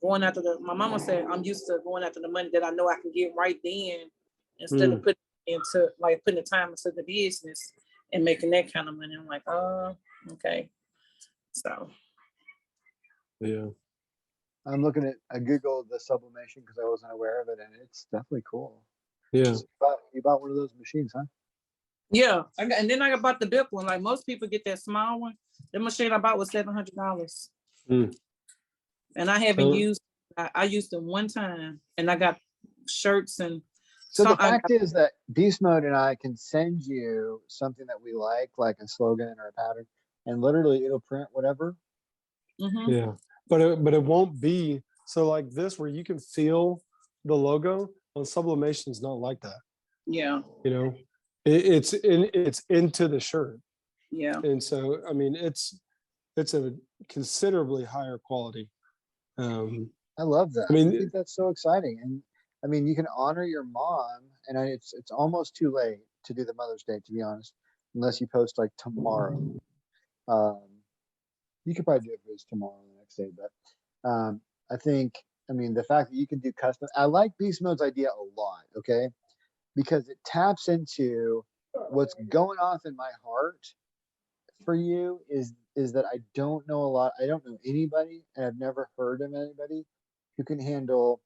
going after my mama said I'm used to going after the money that I know I can get right then instead of putting the time into the business and making that kind of money. I'm like, oh, okay. So yeah. I'm looking at, I Googled the sublimation because I wasn't aware of it, and it's definitely cool. Yeah. You bought one of those machines, huh? Yeah. And then I bought the big one. Like most people get that small one. The machine I bought was $700. And I haven't used, I used it one time and I got shirts and. So the fact is that Beastmode and I can send you something that we like a slogan or a pattern, and literally it'll print whatever. Yeah. But it won't be so like this where you can feel the logo on sublimation is not like that. Yeah. It's into the shirt. Yeah. And so I mean it's a considerably higher quality. I love that. I think that's so exciting. And I mean, you can honor your mom, and it's almost too late to do the Mother's Day, to be honest, unless you post like tomorrow. You could probably do it if it was tomorrow or the next day, but I think, I mean, the fact that you can do custom, I like Beast Mode's idea a lot, okay? Because it taps into what's going off in my heart for you is that I don't know a lot. I don't know anybody, and I've never heard of anybody who can handle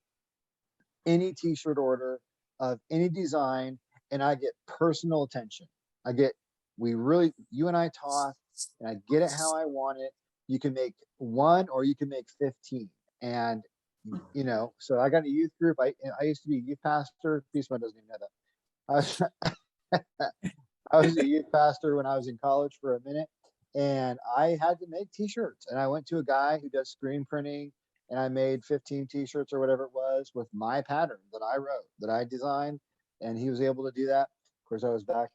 any t-shirt order of any design, and I get personal attention. You and I talk, and I get it how I want it. You can make one or you can make 15. And, you know, so I got a youth group. I used to be a youth pastor. Beastmode doesn't even know that. I was a youth pastor when I was in college for a minute, and I had to make t-shirts. And I went to a guy who does screen printing, and I made 15 t-shirts or whatever it was with my pattern that I wrote, that I designed, and he was able to do that. Of course, I was back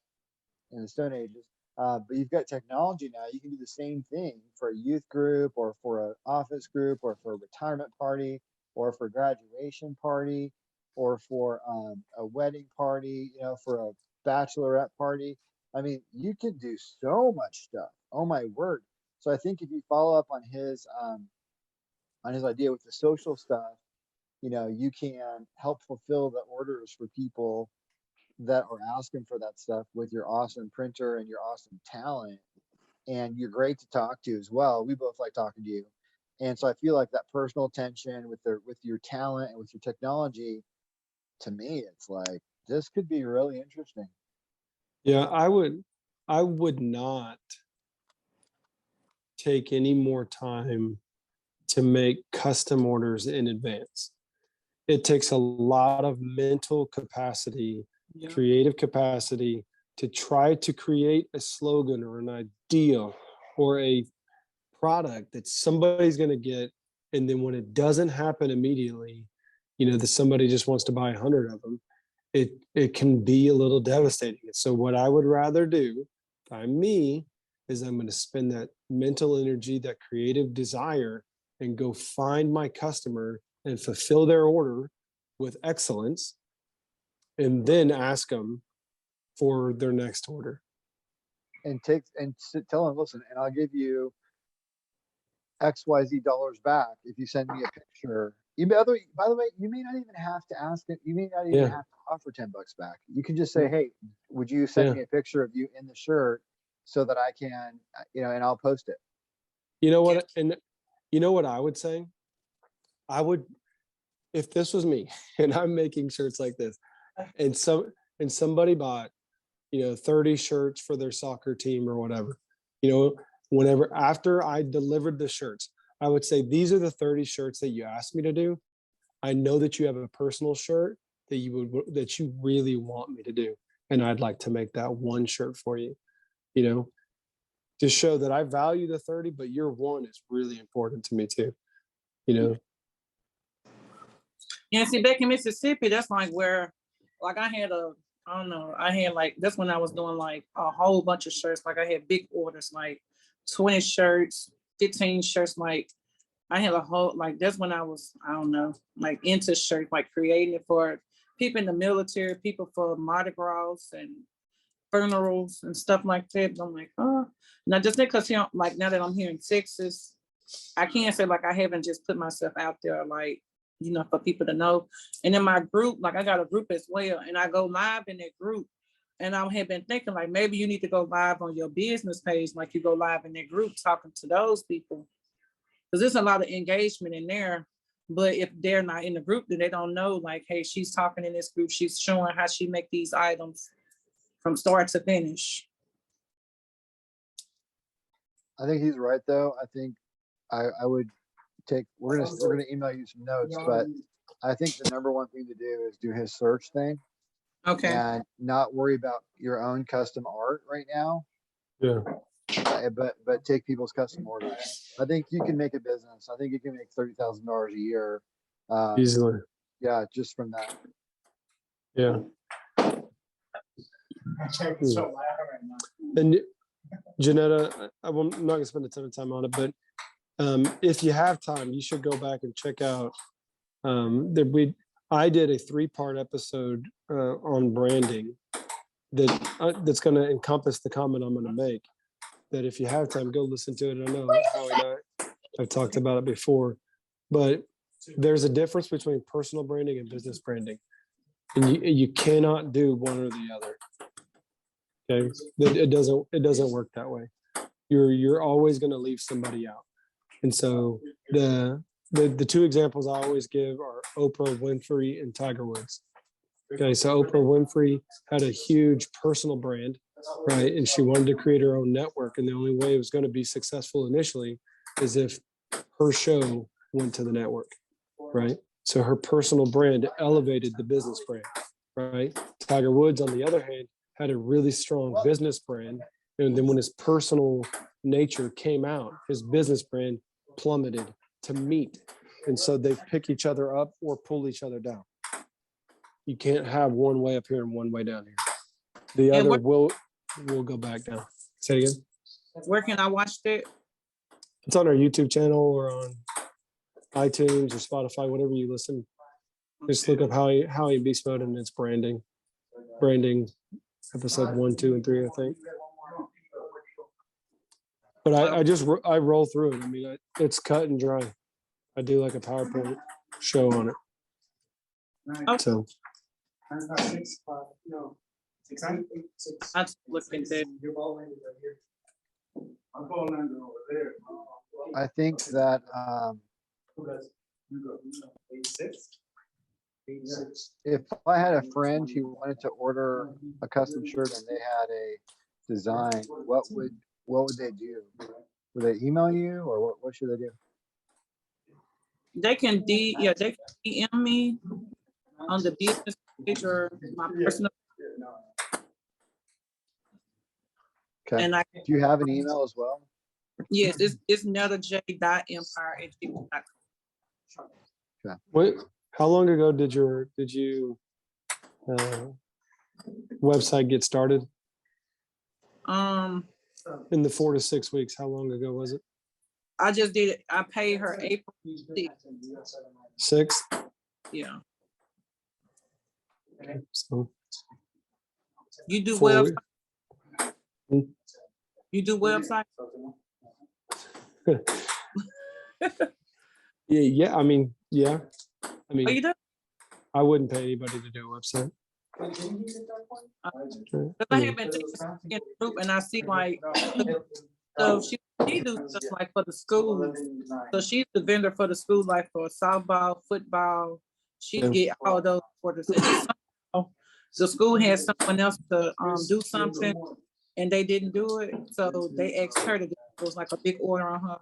in the Stone Ages. But you've got technology now. You can do the same thing for a youth group or for an office group or for a retirement party or for a graduation party or for a wedding party, you know, for a bachelorette party. I mean, you can do so much stuff. Oh my word. So I think if you follow up on his idea with the social stuff, you know, you can help fulfill the orders for people that are asking for that stuff with your awesome printer and your awesome talent. And you're great to talk to as well. We both like talking to you. And so I feel like that personal attention with your talent and with your technology, to me, it's like, this could be really interesting. Yeah, I would not take any more time to make custom orders in advance. It takes a lot of mental capacity, creative capacity to try to create a slogan or an idea or a product that somebody's going to get. And then when it doesn't happen immediately, you know, that somebody just wants to buy 100 of them, it can be a little devastating. So what I would rather do, if I'm me, is I'm going to spend that mental energy, that creative desire, and go find my customer and fulfill their order with excellence, and then ask them for their next order. And tell them, listen, and I'll give you XYZ dollars back if you send me a picture. By the way, you may not even have to ask it. You may not even have to offer $10 back. You can just say, hey, would you send me a picture of you in the shirt so that I can, you know, and I'll post it. You know what? And you know what I would say? I would, if this was me and I'm making shirts like this, and somebody bought, you know, 30 shirts for their soccer team or whatever, you know, whenever after I delivered the shirts, I would say, these are the 30 shirts that you asked me to do. I know that you have a personal shirt that you really want me to do, and I'd like to make that one shirt for you, you know, to show that I value the 30, but your one is really important to me too, you know. Yeah, see, back in Mississippi, that's like where, like I had like, that's when I was doing like a whole bunch of shirts. Like I had big orders, like 20 shirts, 15 shirts. Like I had a whole, like that's when I was, I don't know, like into shirts, like creating it for people in the military, people for Mardi Gras and funerals and stuff like that. And I'm like, oh, now just because, you know, like now that I'm here in Texas, I can't say like I haven't just put myself out there, like, you know, for people to know. And in my group, like I got a group as well, and I go live in that group. And I have been thinking like maybe you need to go live on your business page, like you go live in that group talking to those people, because there's a lot of engagement in there. But if they're not in the group, then they don't know like, hey, she's talking in this group, she's showing how she make these items from start to finish. I think he's right though. I think I would take, we're gonna email you some notes, but I think the number one thing to do is do his search thing. Okay. And not worry about your own custom art right now. Yeah. But take people's custom orders. I think you can make a business. I think you can make $30,000 a year. Easily. Yeah, just from that. Yeah. And Janetta, I'm not gonna spend a ton of time on it, but if you have time, you should go back and check out. I did a 3-part episode on branding that's going to encompass the comment I'm going to make. That if you have time, go listen to it. I know Howie and I've talked about it before, but there's a difference between personal branding and business branding, and you cannot do one or the other. Okay, it doesn't work that way. You're always going to leave somebody out, and so the two examples I always give are Oprah Winfrey and Tiger Woods. Okay, so Oprah Winfrey had a huge personal brand, right? And she wanted to create her own network. And the only way it was going to be successful initially is if her show went to the network, right? So her personal brand elevated the business brand, right? Tiger Woods, on the other hand, had a really strong business brand. And then when his personal nature came out, his business brand plummeted to meet. And so they pick each other up or pull each other down. You can't have one way up here and one way down here. The other will go back down. Say it again. Where can I watch that? It's on our YouTube channel or on iTunes or Spotify, whatever you listen. Just look up Howie and Beastmode and it's branding. Branding, episode 1, 2, and 3, I think. But I roll through it. I mean, it's cut and dry. I do like a PowerPoint show on it. Okay. So. I'll look into that. I think that if I had a friend who wanted to order a custom shirt and they had a design, what would they do? Would they email you, or what should they do? They can DM me on the business page or my personal. Okay. And do you have an email as well? Yes, it's nettaj.empire@gmail.com. Okay. How long ago did you website get started? In the 4 to 6 weeks, how long ago was it? I just did it. I paid her April 6th. Yeah. So You do 4 website? weeks. You do website? Yeah. I mean, Oh, you do? I wouldn't pay anybody to do a website. I have been taking stuff in the group and I see like, so she do stuff like for the school. So she's the vendor for the school, like for softball, football. She get all those orders. The school had someone else to do something and they didn't do it. So they asked her to do it. It was like a big order on her.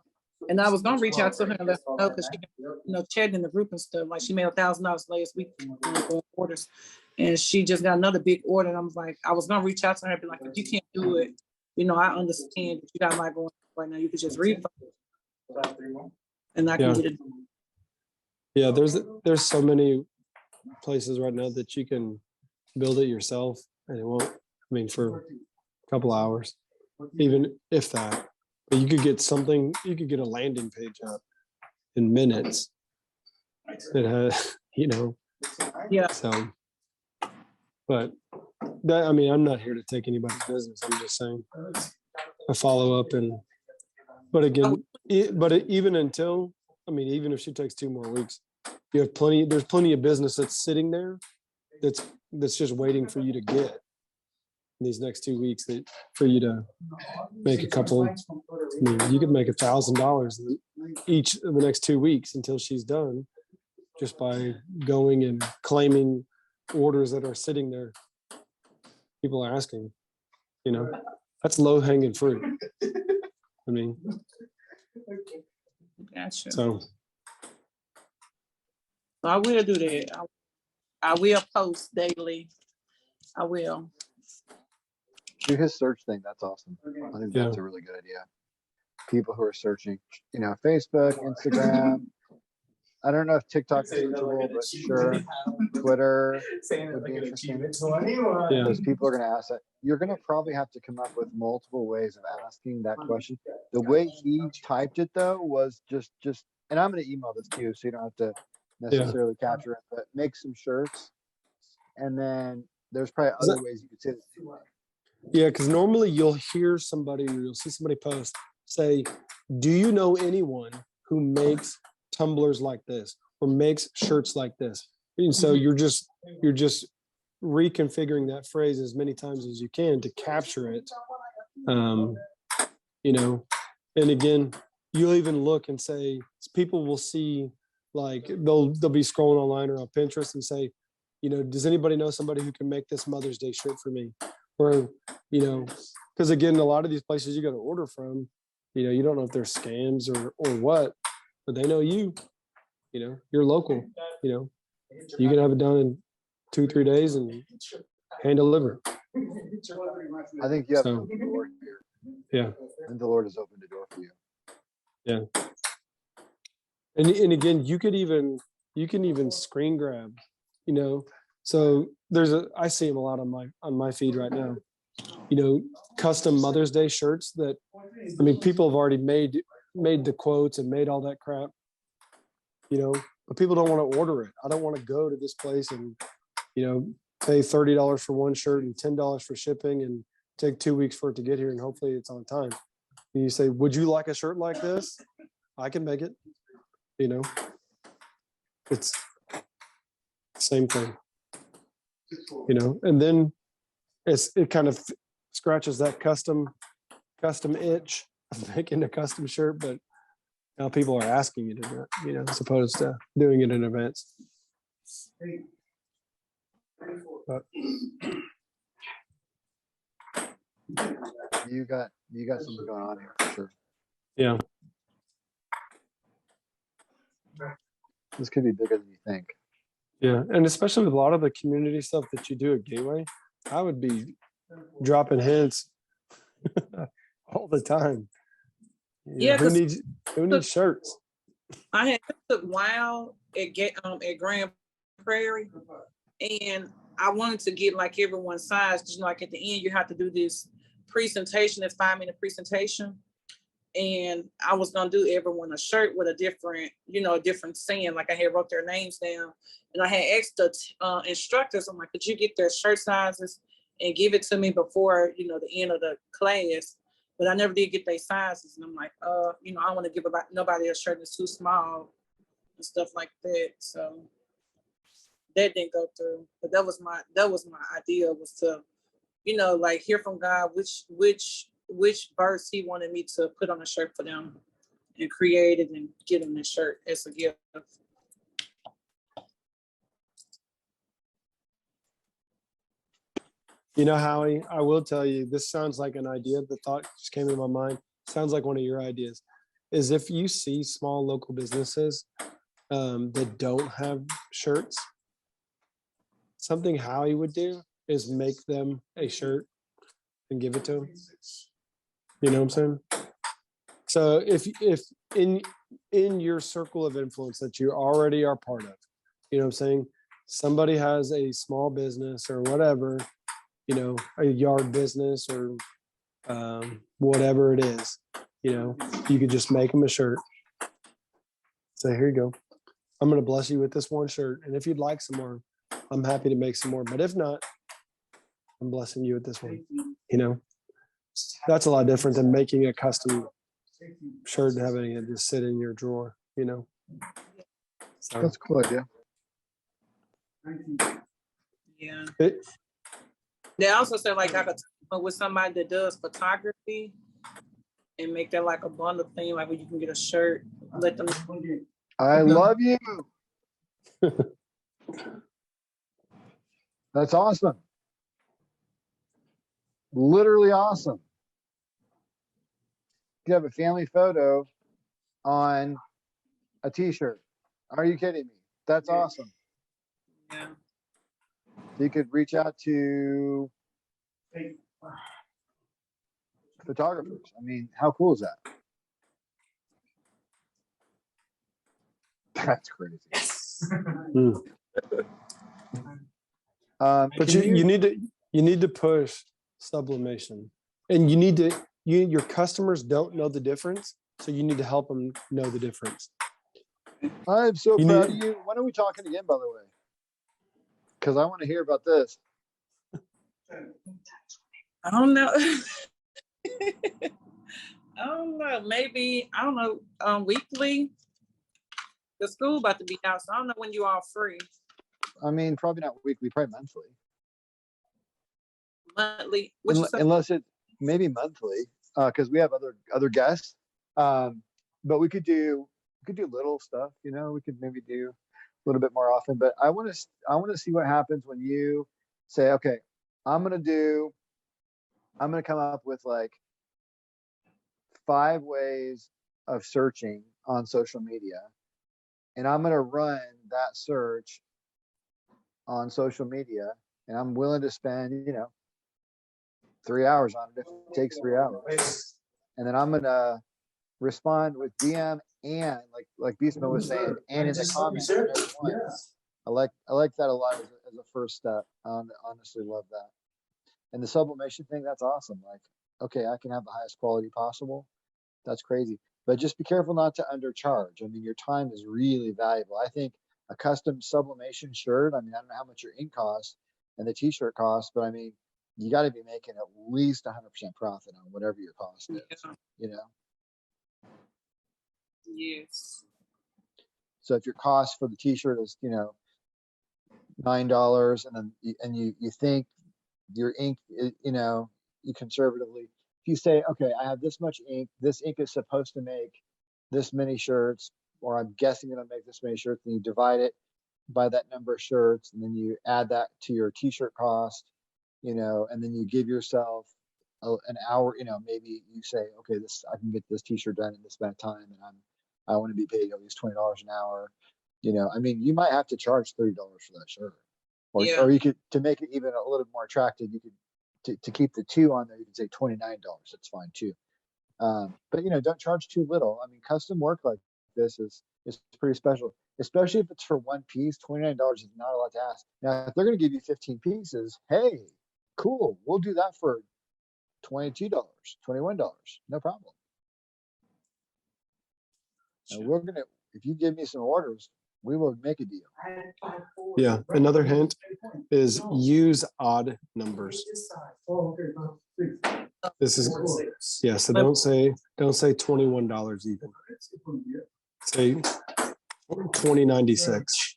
And I was gonna reach out to her and let her know because she, chatting in the group and stuff. Like she made $1,000 last week on orders, and she just got another big order. And I was gonna reach out to her and be like, if you can't do it, I understand that you got a lot going on right now. You could just refund, and I can get it. Yeah, there's so many places right now that you can build it yourself, and it won't. I mean, for a couple hours, even if that. But you could get something. You could get a landing page up in minutes. It has, Yeah. So, but that, I mean, I'm not here to take anybody's business. I'm just saying a follow up but again, even if she takes 2 more weeks, you have plenty. There's plenty of business that's sitting there that's just waiting for you to get in these next 2 weeks for you to make a couple. I mean, you could make $1,000 each of the next 2 weeks until she's done, just by going and claiming orders that are sitting there. People are asking, that's low hanging fruit. I mean, Gotcha. So I will do that. I will post daily. I will. Do his search thing. That's awesome. I think that's a really good idea. People who are searching, Facebook, Instagram. I don't know if TikTok is searchable, but sure. Twitter would be interesting. Because people are going to ask that. You're going to probably have to come up with multiple ways of asking that question. The way he typed it, though, was just, and I'm going to email this to you so you don't have to necessarily capture it, but make some shirts and then there's probably other ways you could say this. Yeah, because normally you'll hear somebody, or you'll see somebody post, say, do you know anyone who makes tumblers like this or makes shirts like this? And so you're just reconfiguring that phrase as many times as you can to capture it. And again, you'll even look and say, people will see, like they'll be scrolling online or on Pinterest and say, does anybody know somebody who can make this Mother's Day shirt for me? Or, because again, a lot of these places you got to order from, you don't know if they're scams or what, but they know you're local, you can have it done in 2-3 days and hand deliver. I think you have So, to open the door here. Yeah. And the Lord has opened the door for you. Yeah. And again, you can even screen grab, so I see them a lot on my feed right now, custom Mother's Day shirts that, people have already made the quotes and made all that crap, but people don't want to order it. I don't want to go to this place and, pay $30 for one shirt and $10 for shipping and take 2 weeks for it to get here and hopefully it's on time. And you say, would you like a shirt like this? I can make it, it's the same thing, and then it kind of scratches that custom itch of making a custom shirt, but now people are asking you to do it, as opposed to doing it in advance. But You got something going on here for sure. yeah. This could be bigger than you think. Yeah, and especially with a lot of the community stuff that you do at Gateway, I would be dropping hints all the time. Who needs shirts? I had took WOW at Grand Prairie, and I wanted to get like everyone's size. Like at the end, you have to do this presentation, this 5-minute presentation. And I was gonna do everyone a shirt with a different, a different saying. Like I had wrote their names down, and I had asked the instructors. I'm like, could you get their shirt sizes and give it to me before the end of the class? But I never did get their sizes, and I'm like, I don't want to give nobody a shirt that's too small and stuff like that. So that didn't go through. But that was my idea, was to, like hear from God which verse he wanted me to put on a shirt for them and create it and get them the shirt as a gift. Howie, I will tell you, this sounds like an idea. The thought just came into my mind. Sounds like one of your ideas. Is if you see small local businesses that don't have shirts, something Howie would do is make them a shirt and give it to them. You know what I'm saying? So if in your circle of influence that you already are part of, you know what I'm saying? Somebody has a small business or whatever, a yard business or whatever it is, you could just make them a shirt. Say, here you go. I'm going to bless you with this one shirt. And if you'd like some more, I'm happy to make some more. But if not, I'm blessing you with this one. That's a lot different than making a custom shirt and having it just sit in your drawer, So, That's cool idea. Yeah. They also said like I could talk with somebody that does photography and make that like a bundle thing, like where you can get a shirt, let them. I love you. That's awesome. Literally awesome. You have a family photo on a t-shirt. Are you kidding me? That's awesome. Yeah. You could reach out to photographers. I mean, how cool is that? That's crazy. But you need to push sublimation, and your customers don't know the difference, so you need to help them know the difference. I'm so proud of you. When are we talking again, by the way? Because I want to hear about this. I don't know. I don't know. Maybe, I don't know, weekly. The school about to be out, so I don't know when you all free. I mean, probably not weekly, probably monthly. Monthly. What you say? Unless it maybe monthly, because we have other guests. But we could do little stuff, you know. We could maybe do a little bit more often. But I want to see what happens when you say, okay, I'm gonna come up with like 5 ways of searching on social media, and I'm gonna run that search on social media, and I'm willing to spend, 3 hours on it if it takes 3 hours. And then I'm gonna respond with DM and like Beastmode was saying, and in the comments. I like that a lot as a first step. I honestly love that. And the sublimation thing, that's awesome. Like, okay, I can have the highest quality possible. That's crazy. But just be careful not to undercharge. I mean, your time is really valuable. I think a custom sublimation shirt, I mean, I don't know how much your ink costs and the t-shirt costs, but I mean, you got to be making at least 100% profit on whatever your cost is, you know? Yes. So if your cost for the t-shirt is, $9, and you think your ink, you conservatively, if you say, okay, I have this much ink, this ink is supposed to make this many shirts, or I'm guessing it'll make this many shirts, and you divide it by that number of shirts, and then you add that to your t-shirt cost, and then you give yourself an hour, maybe you say, okay, I can get this t-shirt done in this amount of time, and I want to be paid at least $20 an hour. I mean, you might have to charge $30 for that shirt, or you could, to make it even a little more attractive, you could, to keep the 2 on there, you could say $29. That's fine too. But don't charge too little. I mean, custom work like this is pretty special, especially if it's for one piece. $29 is not a lot to ask. Now, if they're going to give you 15 pieces, hey, cool, we'll do that for $22, $21, no problem. And we're gonna, if you give me some orders, we will make a deal. Yeah. Another hint is use odd numbers. This is, yeah. So don't say $21 even. Say 2096.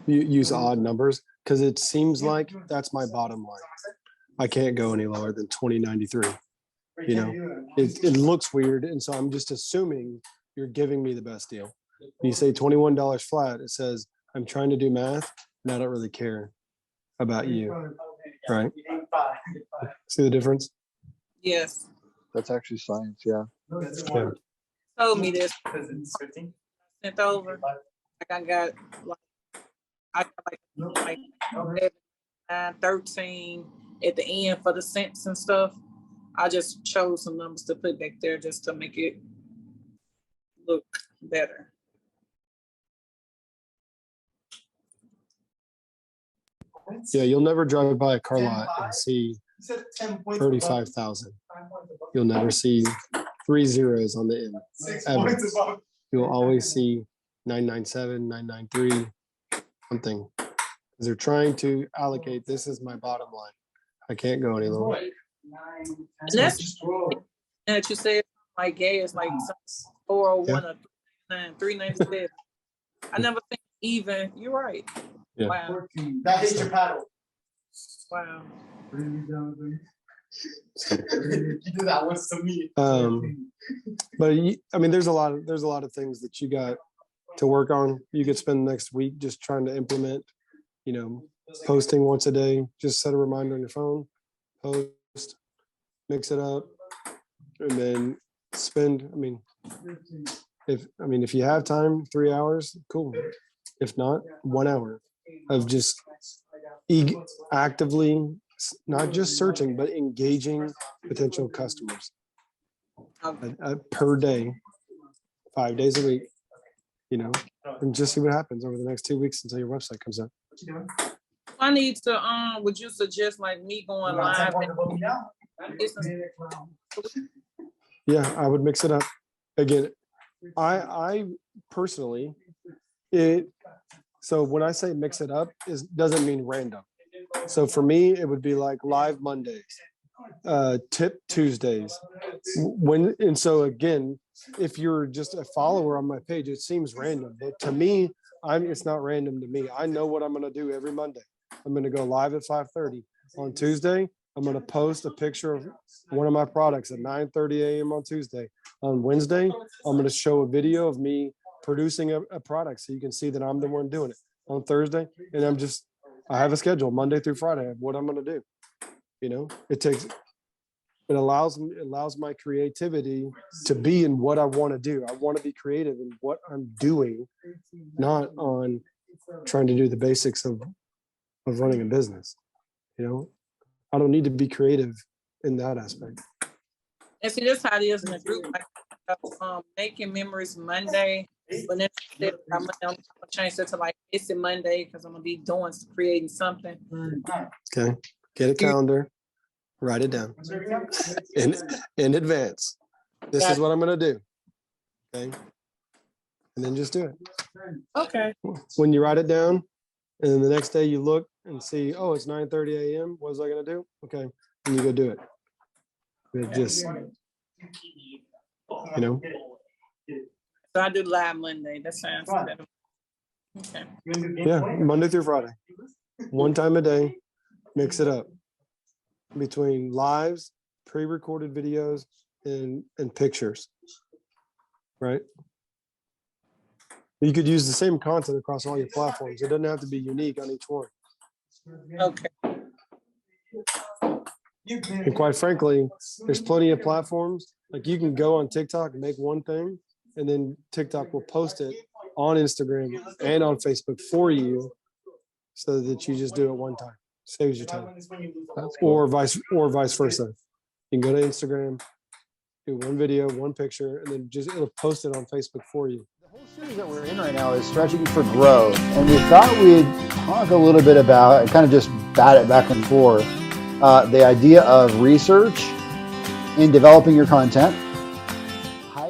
You use odd numbers because it seems like that's my bottom line. I can't go any lower than 2093. It looks weird, and so I'm just assuming you're giving me the best deal. You say $21 flat, it says I'm trying to do math and I don't really care about you, right? See the difference? Yes. That's actually science, yeah. Yeah. Told me this. Sent over. Like I got like 13 at the end for the cents and stuff. I just chose some numbers to put back there just to make it look better. Yeah, you'll never drive by a car lot and see 35,000. You'll never see 3 zeros on the end. Ever. You'll always see 997, 993, something. Because they're trying to allocate, this is my bottom line. I can't go any lower. And that's that you said like gas, like 401 or 397. I never think even. You're right. Yeah. Wow. That hits your paddle. Wow. You do that once to me. But I mean, there's a lot of things that you got to work on. You could spend the next week just trying to implement, posting once a day. Just set a reminder on your phone, post, mix it up, and then spend. If you have time, 3 hours, cool. If not, 1 hour of just actively, not just searching, but engaging potential customers per day, 5 days a week, and just see what happens over the next 2 weeks until your website comes up. I need to, would you suggest like me going live? Yeah, I would mix it up. Again, I personally, so when I say mix it up, doesn't mean random. So for me, it would be like live Mondays, tip Tuesdays. And so again, if you're just a follower on my page, it seems random, but to me, it's not random to me. I know what I'm going to do every Monday. I'm going to go live at 5:30 on Tuesday. I'm going to post a picture of one of my products at 9:30 a.m. on Tuesday. On Wednesday, I'm going to show a video of me producing a product so you can see that I'm the one doing it on Thursday. And I have a schedule Monday through Friday of what I'm going to do. It allows my creativity to be in what I want to do. I want to be creative in what I'm doing, not on trying to do the basics of running a business. I don't need to be creative in that aspect. And see, that's how it is in the group. Like, making memories Monday, but then I'm gonna change that to like it's a Monday because I'm gonna be creating something. Okay, get a calendar, write it down in advance. This is what I'm gonna do. Okay, and then just do it. Okay. When you write it down, and then the next day you look and see, oh, it's 9:30 a.m. What was I gonna do? Okay, and you go do it. It just, So I do live Monday. That sounds better. Okay. Yeah, Monday through Friday. One time a day, mix it up between lives, pre-recorded videos, and pictures. Right? You could use the same content across all your platforms. It doesn't have to be unique on each one. Okay. And quite frankly, there's plenty of platforms. Like you can go on TikTok and make one thing, and then TikTok will post it on Instagram and on Facebook for you so that you just do it one time. Saves you time. Or vice versa. You can go to Instagram, do one video, one picture, and then it'll post it on Facebook for you. The whole series that we're in right now is Strategy for Growth. And we thought we'd talk a little bit about, and kind of just bat it back and forth, the idea of research in developing your content,